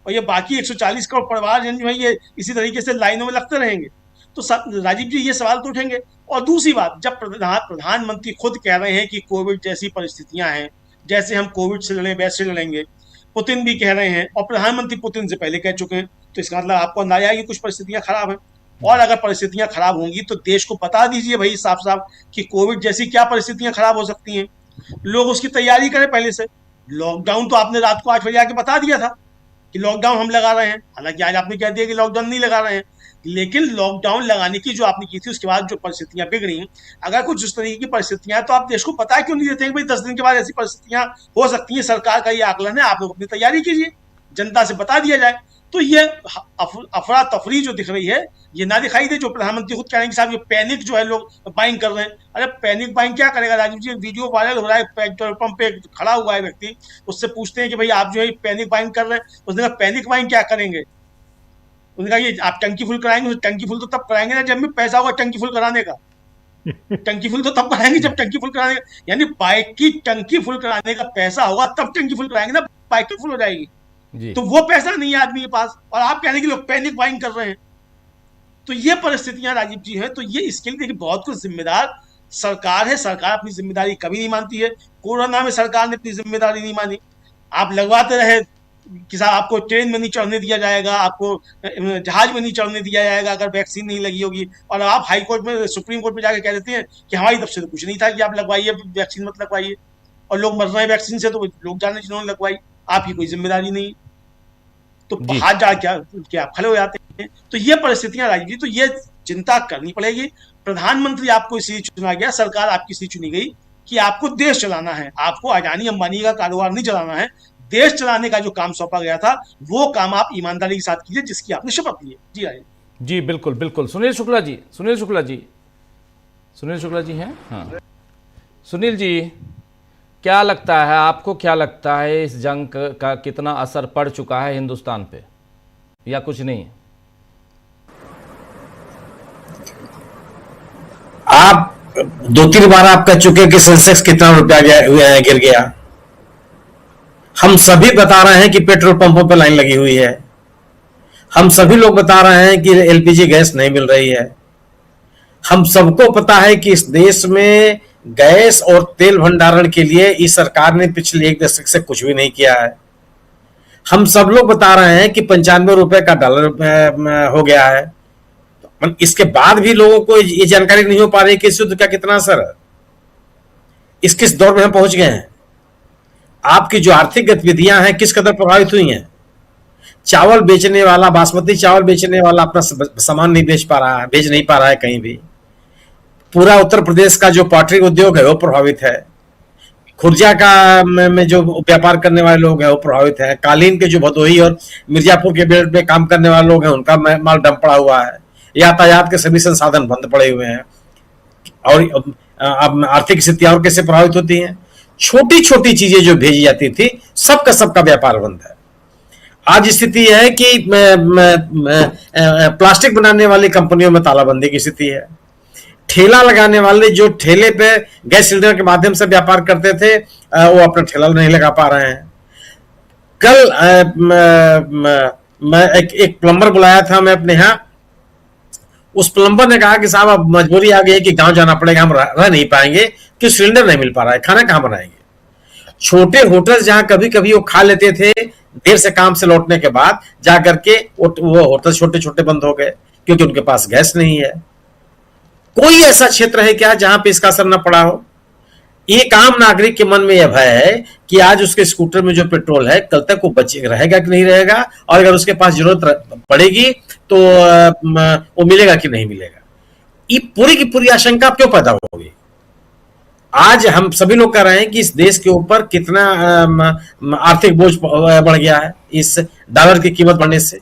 और ये बाकी 140 करोड़ परिवारजन जो है ये इसी तरीके से लाइनों में लगते रहेंगे? तो राजीव जी ये सवाल तो उठेंगे। और दूसरी बात, जब प्रधानमंत्री खुद कह रहे हैं कि कोविड जैसी परिस्थितियां हैं, जैसे हम कोविड से लड़े वैसे लड़ेंगे, पुतिन भी कह रहे हैं और प्रधानमंत्री पुतिन से पहले कह चुके हैं, तो इसका मतलब आपको अंदाजा है कि कुछ परिस्थितियां खराब हैं। और अगर परिस्थितियां खराब होंगी तो देश को बता दीजिए भाई साफ साफ कि कोविड जैसी क्या परिस्थितियां खराब हो सकती हैं, लोग उसकी तैयारी करें पहले से। लॉकडाउन तो आपने रात को 8 बजे आके बता दिया था कि लॉकडाउन हम लगा रहे हैं, हालांकि आज आपने कह दिया कि लॉकडाउन नहीं लगा रहे हैं। लेकिन लॉकडाउन लगाने की जो आपने की थी, उसके बाद जो परिस्थितियां बिगड़ी, अगर कुछ उस तरीके की परिस्थितियां, तो आप देश को पता क्यों नहीं देते हैं कि भाई 10 दिन के बाद ऐसी परिस्थितियां हो सकती हैं? सरकार का ये आकलन है, आप लोग अपनी तैयारी कीजिए, जनता से बता दिया जाए। तो ये अफरा तफरी जो दिख रही है, ये ना दिखाई दे। जो प्रधानमंत्री खुद कह रहे हैं कि साहब ये पैनिक जो है लोग बाइंग कर रहे हैं। अरे पैनिक बाइंग क्या करेगा राजीव जी? वीडियो वायरल हो रहा है, पेट्रोल पंप पे खड़ा हुआ है व्यक्ति, उससे पूछते हैं कि भाई आप जो है पैनिक बाइंग कर रहे हैं। उसने कहा पैनिक बाइंग क्या करेंगे? उन्होंने कहा ये आप टंकी फुल कराएंगे? टंकी फुल तो तब कराएंगे ना जब भी पैसा होगा टंकी फुल कराने का। टंकी फुल तो तब कराएंगे जब टंकी फुल कराने का, यानी बाइक की टंकी फुल कराने का पैसा होगा तब टंकी फुल कराएंगे ना, बाइक तो फुल हो जाएगी। जी। तो वो पैसा नहीं है आदमी के पास, और आप कहने के लोग पैनिक बाइंग कर रहे हैं। तो ये परिस्थितियां राजीव जी है। तो ये इसके लिए देखिए बहुत कुछ जिम्मेदार सरकार है। सरकार अपनी जिम्मेदारी कभी नहीं मानती है। कोरोना में सरकार ने अपनी जिम्मेदारी नहीं मानी। आप लगवाते रहे कि साहब आपको ट्रेन में नहीं चढ़ने दिया जाएगा, आपको जहाज में नहीं चढ़ने दिया जाएगा अगर वैक्सीन नहीं लगी होगी, और आप हाई कोर्ट में, सुप्रीम कोर्ट में जाकर कह देते हैं कि हमारी तरफ से तो कुछ नहीं था कि आप लगवाइए वैक्सीन, मत लगवाइए, और लोग मर रहे हैं वैक्सीन से, तो लोग जाने जिन्होंने लगवाई, आपकी कोई जिम्मेदारी नहीं। तो जी। हाथ जा क्या आप खड़े हो जाते हैं। तो ये परिस्थितियां राजीव जी, तो ये चिंता करनी पड़ेगी। प्रधानमंत्री आपको इसलिए चुना गया, सरकार आपकी इसलिए चुनी गई कि आपको देश चलाना है, आपको अडानी अंबानी का कारोबार नहीं चलाना है। देश चलाने का जो काम सौंपा गया था, वो काम आप ईमानदारी के साथ कीजिए, जिसकी आपने शपथ ली है। जी राजीव जी बिल्कुल बिल्कुल। सुनील शुक्ला जी, सुनील शुक्ला जी, सुनील शुक्ला जी हैं? हाँ सुनील जी, क्या लगता है आपको, क्या लगता है इस जंग का कितना असर पड़ चुका है हिंदुस्तान पे, या कुछ नहीं? आप 2-3 बार आप कह चुके कि सेंसेक्स कितना रुपया गिर गया। हम सभी बता रहे हैं कि पेट्रोल पंपों पर लाइन लगी हुई है। हम सभी लोग बता रहे हैं कि एलपीजी गैस नहीं मिल रही है। हम सबको पता है कि इस देश में गैस और तेल भंडारण के लिए इस सरकार ने पिछले 1 दशक से कुछ भी नहीं किया है। हम सब लोग बता रहे हैं कि 95 रुपए का डॉलर हो गया है। इसके बाद भी लोगों को ये जानकारी नहीं हो पा रही कि युद्ध का कितना असर है, इस किस दौर में हम पहुंच गए हैं। आपकी जो आर्थिक गतिविधियां हैं किस कदर प्रभावित हुई हैं। चावल बेचने वाला, बासमती चावल बेचने वाला अपना सामान नहीं बेच नहीं पा रहा है कहीं भी। पूरा उत्तर प्रदेश का जो पॉल्ट्री उद्योग है वो प्रभावित है। खुर्जा का में जो व्यापार करने वाले लोग हैं वो प्रभावित है। कालीन के जो भदोही और मिर्जापुर के बेल्ट में काम करने वाले लोग हैं उनका माल डंप पड़ा हुआ है। यातायात के सभी संसाधन बंद पड़े हुए हैं। और अब आर्थिक स्थितियां और कैसे प्रभावित होती हैं। छोटी छोटी चीजें जो भेजी जाती थी, सबका व्यापार बंद है। आज स्थिति है कि प्लास्टिक बनाने वाली कंपनियों में तालाबंदी की स्थिति है। ठेला लगाने वाले जो ठेले पे गैस सिलेंडर के माध्यम से व्यापार करते थे, वो अपना ठेला नहीं लगा पा रहे हैं। कल मैं एक प्लम्बर बुलाया था मैं अपने यहाँ। उस प्लम्बर ने कहा कि साहब अब मजबूरी आ गई है कि गांव जाना पड़ेगा, हम रह नहीं पाएंगे कि सिलेंडर नहीं मिल पा रहा है, खाना कहां बनाएंगे। छोटे होटल जहां कभी कभी वो खा लेते थे, देर से काम से लौटने के बाद जाकर के वो होटल छोटे छोटे बंद हो गए क्योंकि उनके पास गैस नहीं है। कोई ऐसा क्षेत्र है क्या जहां पे इसका असर न पड़ा हो? एक आम नागरिक के मन में यह भय है कि आज उसके स्कूटर में जो पेट्रोल है कल तक वो रहेगा कि नहीं रहेगा, और अगर उसके पास जरूरत पड़ेगी तो वो मिलेगा कि नहीं मिलेगा। ये पूरी की पूरी आशंका क्यों पैदा होगी? आज हम सभी लोग कह रहे हैं कि इस देश के ऊपर कितना आर्थिक बोझ बढ़ गया है इस डॉलर की कीमत बढ़ने से।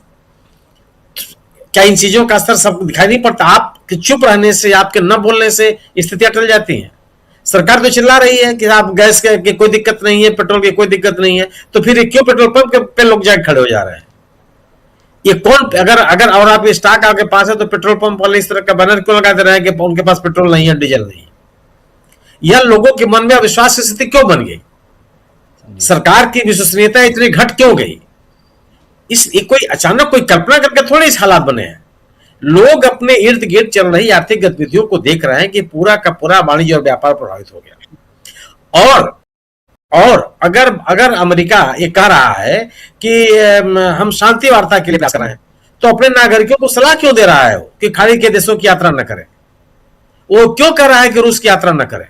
क्या इन चीजों का असर सब दिखाई नहीं पड़ता? आपके चुप रहने से, आपके न बोलने से स्थितियां टल जाती हैं। सरकार तो चिल्ला रही है कि आप गैस के कोई दिक्कत नहीं है, पेट्रोल की कोई दिक्कत नहीं है, तो फिर क्यों पेट्रोल पंप पे लोग जाके खड़े हो जा रहे हैं? ये कौन, अगर और आप स्टॉक आपके पास है तो पेट्रोल पंप वाले इस तरह का बैनर क्यों लगा दे रहे हैं कि उनके पास पेट्रोल नहीं है, डीजल नहीं है? यह लोगों के मन में अविश्वास की स्थिति क्यों बन गई? सरकार की विश्वसनीयता इतनी घट क्यों गई? कोई अचानक कोई कल्पना करके थोड़े इस हालात बने हैं। लोग अपने इर्द गिर्द चल रही आर्थिक गतिविधियों को देख रहे हैं कि पूरा का पूरा वाणिज्य और व्यापार प्रभावित हो गया। और अगर अमेरिका ये कह रहा है कि हम शांति वार्ता के लिए प्रयास कर रहे हैं, तो अपने नागरिकों को सलाह क्यों दे रहा है कि खाड़ी के देशों की यात्रा न करें? वो क्यों कह रहा है कि रूस की यात्रा न करें?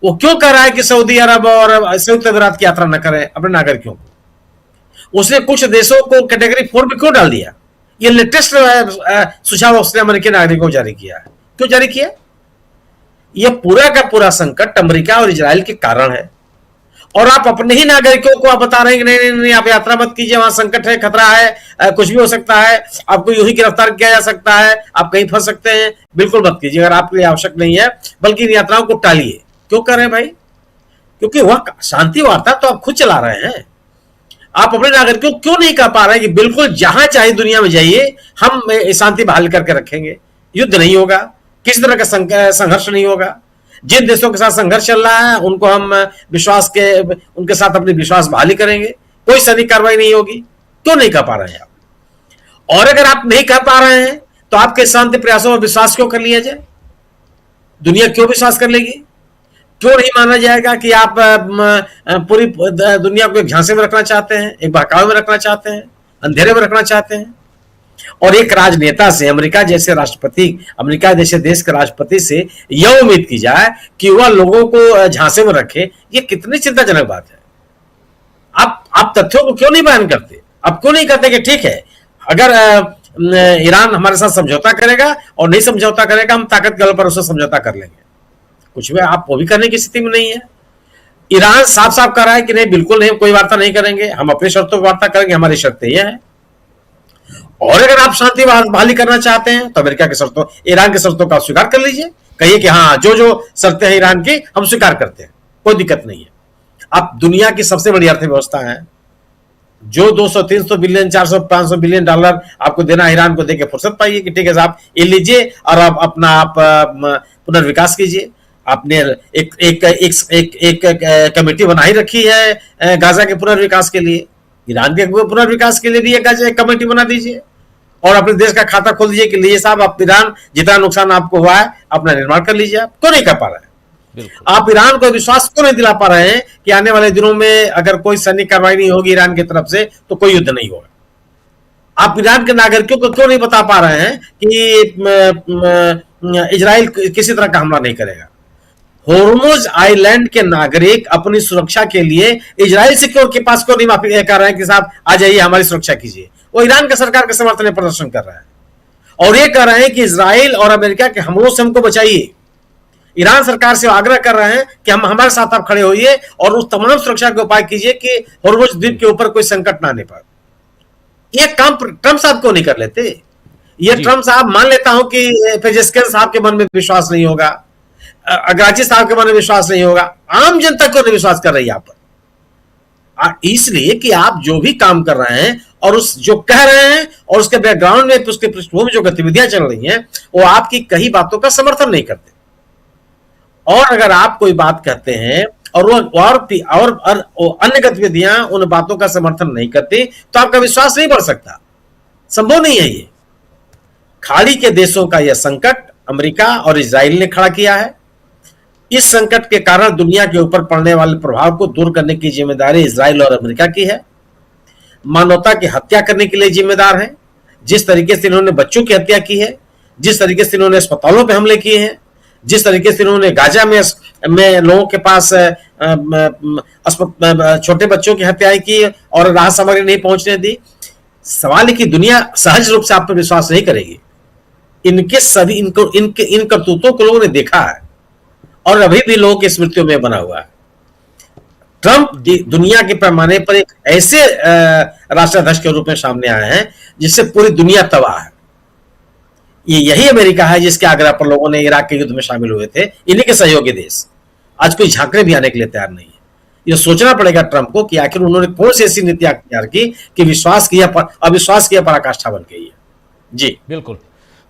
वो क्यों कह रहा है कि सऊदी अरब और संयुक्त अमीरात की यात्रा न करें अपने नागरिकों को? उसने कुछ देशों को कैटेगरी 4 में क्यों डाल दिया? ये लेटेस्ट सुझाव उसने अमेरिकी नागरिकों को जारी किया है। क्यों जारी किया? ये पूरा का पूरा संकट अमेरिका और इजराइल के कारण है, और आप अपने ही नागरिकों को आप बता रहे हैं कि नहीं नहीं नहीं, आप यात्रा मत कीजिए, वहां संकट है, खतरा है, कुछ भी हो सकता है, आपको यूं ही गिरफ्तार किया जा सकता है, आप कहीं फंस सकते हैं। बिल्कुल मत कीजिए अगर आपके लिए आवश्यक नहीं है, बल्कि इन यात्राओं को टालिए। क्यों कर रहे हैं भाई? क्योंकि वह शांति वार्ता तो आप खुद चला रहे हैं। आप अपने नागरिकों को क्यों नहीं कह पा रहे हैं कि बिल्कुल जहां चाहे दुनिया में जाइए, हम शांति बहाल करके रखेंगे, युद्ध नहीं होगा, किसी तरह का संघर्ष नहीं होगा। जिन देशों के साथ संघर्ष चल रहा है उनको हम उनके साथ अपनी विश्वास बहाली करेंगे, कोई सैनिक कार्रवाई नहीं होगी। क्यों नहीं कर पा रहे हैं आप? और अगर आप नहीं कर पा रहे हैं तो आपके शांति प्रयासों में विश्वास क्यों कर लिया जाए? दुनिया क्यों विश्वास कर लेगी? क्यों नहीं माना जाएगा कि आप पूरी दुनिया को एक झांसे में रखना चाहते हैं, एक बहकावे में रखना चाहते हैं, अंधेरे में रखना चाहते हैं? और एक राजनेता से, अमेरिका जैसे राष्ट्रपति, अमेरिका जैसे देश के राष्ट्रपति से यह उम्मीद की जाए कि वह लोगों को झांसे में रखे, ये कितनी चिंताजनक बात है। आप तथ्यों को क्यों नहीं बयान करते? आप क्यों नहीं कहते कि ठीक है, अगर ईरान हमारे साथ समझौता करेगा और नहीं समझौता करेगा, हम ताकत के बल पर उससे समझौता कर लेंगे। कुछ भी आप वो भी करने की स्थिति में नहीं है। ईरान साफ साफ कह रहा है कि नहीं, बिल्कुल नहीं, कोई वार्ता नहीं करेंगे, हम अपनी शर्तों पर वार्ता करेंगे, हमारी शर्तें यह है। और अगर आप शांति बहाली करना चाहते हैं तो अमेरिका की शर्तों, ईरान की शर्तों का स्वीकार कर लीजिए, कहिए कि हाँ, जो जो शर्तें हैं ईरान की हम स्वीकार करते हैं, कोई दिक्कत नहीं है। आप दुनिया की सबसे बड़ी अर्थव्यवस्था है, जो 200, 300 बिलियन, 400, 500 बिलियन डॉलर आपको देना, ईरान को देके फुर्सत पाइए कि ठीक है साहब, ये लीजिए और आप अपना पुनर्विकास कीजिए। आपने एक कमेटी बनाई रखी है गाजा के पुनर्विकास के लिए, ईरान के पुनर्विकास के लिए भी एक कमेटी बना दीजिए और अपने देश का खाता खोल दीजिए कि लीजिए साहब, आप ईरान जितना नुकसान आपको हुआ है अपना निर्माण कर लीजिए। आप क्यों नहीं कर पा रहे हैं? आप ईरान को विश्वास क्यों नहीं दिला पा रहे हैं कि आने वाले दिनों में अगर कोई सैनिक कार्रवाई नहीं होगी ईरान की तरफ से तो कोई युद्ध नहीं होगा? आप ईरान के नागरिकों को क्यों नहीं बता पा रहे हैं कि इजराइल किसी तरह का हमला नहीं करेगा? होर्मुज आइलैंड के नागरिक अपनी सुरक्षा के लिए इजराइल से के पास क्यों नहीं माफी कर रहे हैं कि साहब आ जाइए, हमारी सुरक्षा कीजिए? वो ईरान के सरकार के समर्थन में प्रदर्शन कर रहा है और ये कर रहे हैं कि इजराइल और अमेरिका के हमलों से हमको बचाइए। ईरान सरकार से आग्रह कर रहे हैं कि हम हमारे साथ आप खड़े होइए और उस तमाम सुरक्षा के उपाय कीजिए कि होर्मुज द्वीप के ऊपर कोई संकट ना आने पाए। ये काम ट्रंप साहब क्यों नहीं कर लेते? ये ट्रंप साहब, मान लेता हूं कि पेजेस्किन साहब के मन में विश्वास नहीं होगा, अग्राची साहब के मन में विश्वास नहीं होगा, आम जनता क्यों नहीं विश्वास कर रही है आप पर? इसलिए कि आप जो भी काम कर रहे हैं और उस जो कह रहे हैं और उसके बैकग्राउंड में, उसके पृष्ठभूमि में जो गतिविधियां चल रही हैं, वो आपकी कई बातों का समर्थन नहीं करते। और अगर आप कोई बात कहते हैं और वो और अन्य गतिविधियां उन बातों का समर्थन नहीं करती तो आपका विश्वास नहीं बढ़ सकता। संभव नहीं है। ये खाड़ी के देशों का यह संकट अमेरिका और इजराइल ने खड़ा किया है। इस संकट के कारण दुनिया के ऊपर पड़ने वाले प्रभाव को दूर करने की जिम्मेदारी इजराइल और अमेरिका की है। मानवता की हत्या करने के लिए जिम्मेदार है। जिस तरीके से इन्होंने बच्चों की हत्या की है, जिस तरीके से इन्होंने अस्पतालों पर हमले किए हैं, जिस तरीके से इन्होंने गाजा में लोगों के पास छोटे बच्चों की हत्याएं की और राहत सामग्री नहीं पहुंचने दी, सवाल है कि दुनिया सहज रूप से आप पर विश्वास नहीं करेगी। इनके सभी इन करतूतों को लोगों ने देखा है और अभी भी लोगों की स्मृतियों में बना हुआ है। ट्रंप दुनिया के पैमाने पर एक ऐसे राष्ट्राध्यक्ष के रूप में सामने आए हैं जिससे पूरी दुनिया तबाह है। ये यही अमेरिका है जिसके आग्रह पर लोगों ने इराक के युद्ध में शामिल हुए थे। इन्हीं के सहयोगी देश आज कोई झांकने भी आने के लिए तैयार नहीं है। ये सोचना पड़ेगा ट्रंप को कि आखिर उन्होंने कौन सी ऐसी नीति अख्तियार की कि अविश्वास की पराकाष्ठा बन गई है। जी बिल्कुल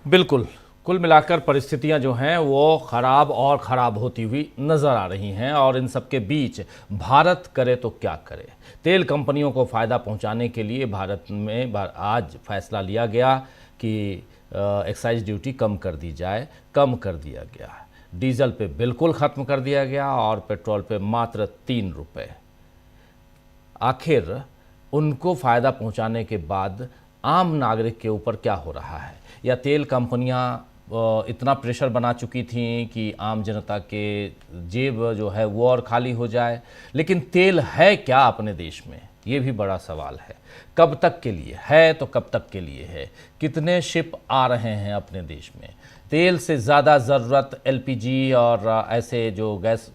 बिल्कुल। कुल मिलाकर परिस्थितियां जो हैं वो खराब और ख़राब होती हुई नज़र आ रही हैं और इन सब के बीच भारत करे तो क्या करे। तेल कंपनियों को फ़ायदा पहुंचाने के लिए भारत में आज फैसला लिया गया कि एक्साइज ड्यूटी कम कर दी जाए। कम कर दिया गया, डीजल पे बिल्कुल ख़त्म कर दिया गया और पेट्रोल पे मात्र 3 रुपये। आखिर उनको फ़ायदा पहुंचाने के बाद आम नागरिक के ऊपर क्या हो रहा है? या तेल कंपनियां इतना प्रेशर बना चुकी थी कि आम जनता के जेब जो है वो और खाली हो जाए? लेकिन तेल है क्या अपने देश में? ये भी बड़ा सवाल है। कब तक के लिए है तो कब तक के लिए है? कितने शिप आ रहे हैं अपने देश में? तेल से ज़्यादा ज़रूरत एलपीजी और ऐसे जो गैस,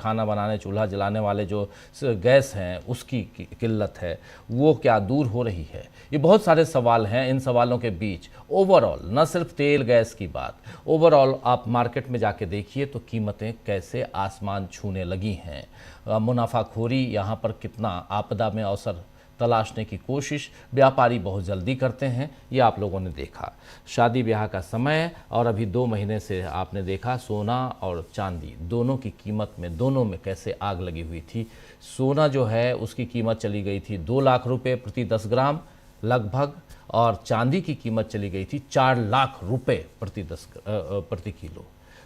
खाना बनाने चूल्हा जलाने वाले जो गैस हैं उसकी किल्लत है, वो क्या दूर हो रही है? ये बहुत सारे सवाल हैं। इन सवालों के बीच ओवरऑल, न सिर्फ तेल गैस की बात, ओवरऑल आप मार्केट में जाके देखिए तो कीमतें कैसे आसमान छूने लगी हैं। मुनाफाखोरी यहाँ पर कितना, आपदा में अवसर तलाशने की कोशिश व्यापारी बहुत जल्दी करते हैं, ये आप लोगों ने देखा। शादी ब्याह का समय और अभी 2 महीने से आपने देखा सोना और चांदी दोनों की कीमत में, दोनों में कैसे आग लगी हुई थी। सोना जो है उसकी कीमत चली गई थी 2 लाख रुपए प्रति 10 ग्राम लगभग, और चांदी की कीमत चली गई थी 4 लाख रुपए प्रति किलो।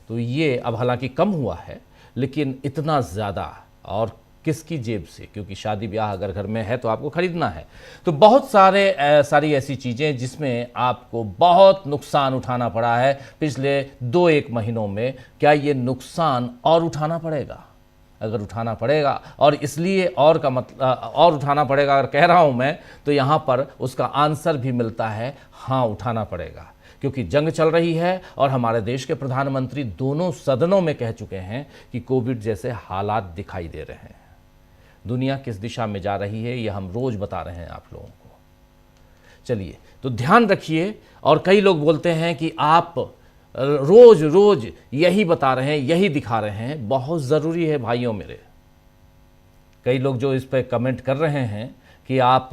तो ये अब हालांकि कम हुआ है, लेकिन इतना ज़्यादा, और किसकी जेब से? क्योंकि शादी ब्याह अगर घर में है तो आपको खरीदना है। तो बहुत सारी ऐसी चीज़ें जिसमें आपको बहुत नुकसान उठाना पड़ा है पिछले 2-1 महीनों में। क्या ये नुकसान और उठाना पड़ेगा? अगर उठाना पड़ेगा, और इसलिए और का मतलब और उठाना पड़ेगा अगर कह रहा हूँ मैं, तो यहाँ पर उसका आंसर भी मिलता है, हाँ उठाना पड़ेगा। क्योंकि जंग चल रही है और हमारे देश के प्रधानमंत्री दोनों सदनों में कह चुके हैं कि कोविड जैसे हालात दिखाई दे रहे हैं। दुनिया किस दिशा में जा रही है ये हम रोज बता रहे हैं आप लोगों को। चलिए, तो ध्यान रखिए। और कई लोग बोलते हैं कि आप रोज रोज यही बता रहे हैं, यही दिखा रहे हैं। बहुत ज़रूरी है भाइयों मेरे। कई लोग जो इस पर कमेंट कर रहे हैं कि आप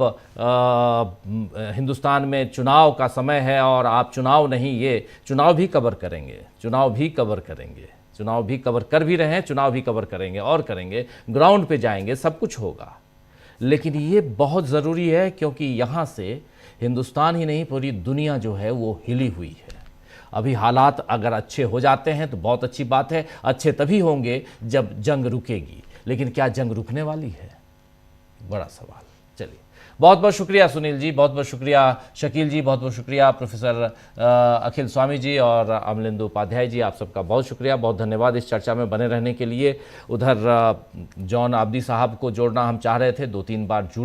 हिंदुस्तान में चुनाव का समय है और आप चुनाव नहीं, ये चुनाव भी कवर करेंगे, चुनाव भी कवर करेंगे, चुनाव भी कवर कर भी रहे हैं, चुनाव भी कवर करेंगे और करेंगे, ग्राउंड पे जाएंगे, सब कुछ होगा। लेकिन ये बहुत ज़रूरी है क्योंकि यहाँ से हिंदुस्तान ही नहीं पूरी दुनिया जो है वो हिली हुई है। अभी हालात अगर अच्छे हो जाते हैं तो बहुत अच्छी बात है। अच्छे तभी होंगे जब जंग रुकेगी, लेकिन क्या जंग रुकने वाली है? बड़ा सवाल। चलिए, बहुत बहुत शुक्रिया सुनील जी, बहुत बहुत शुक्रिया शकील जी, बहुत बहुत शुक्रिया प्रोफेसर अखिल स्वामी जी और अमलेंदु उपाध्याय जी। आप सबका बहुत शुक्रिया, बहुत धन्यवाद इस चर्चा में बने रहने के लिए। उधर जॉन आब्दी साहब को जोड़ना हम चाह रहे थे, 2-3 बार जुड़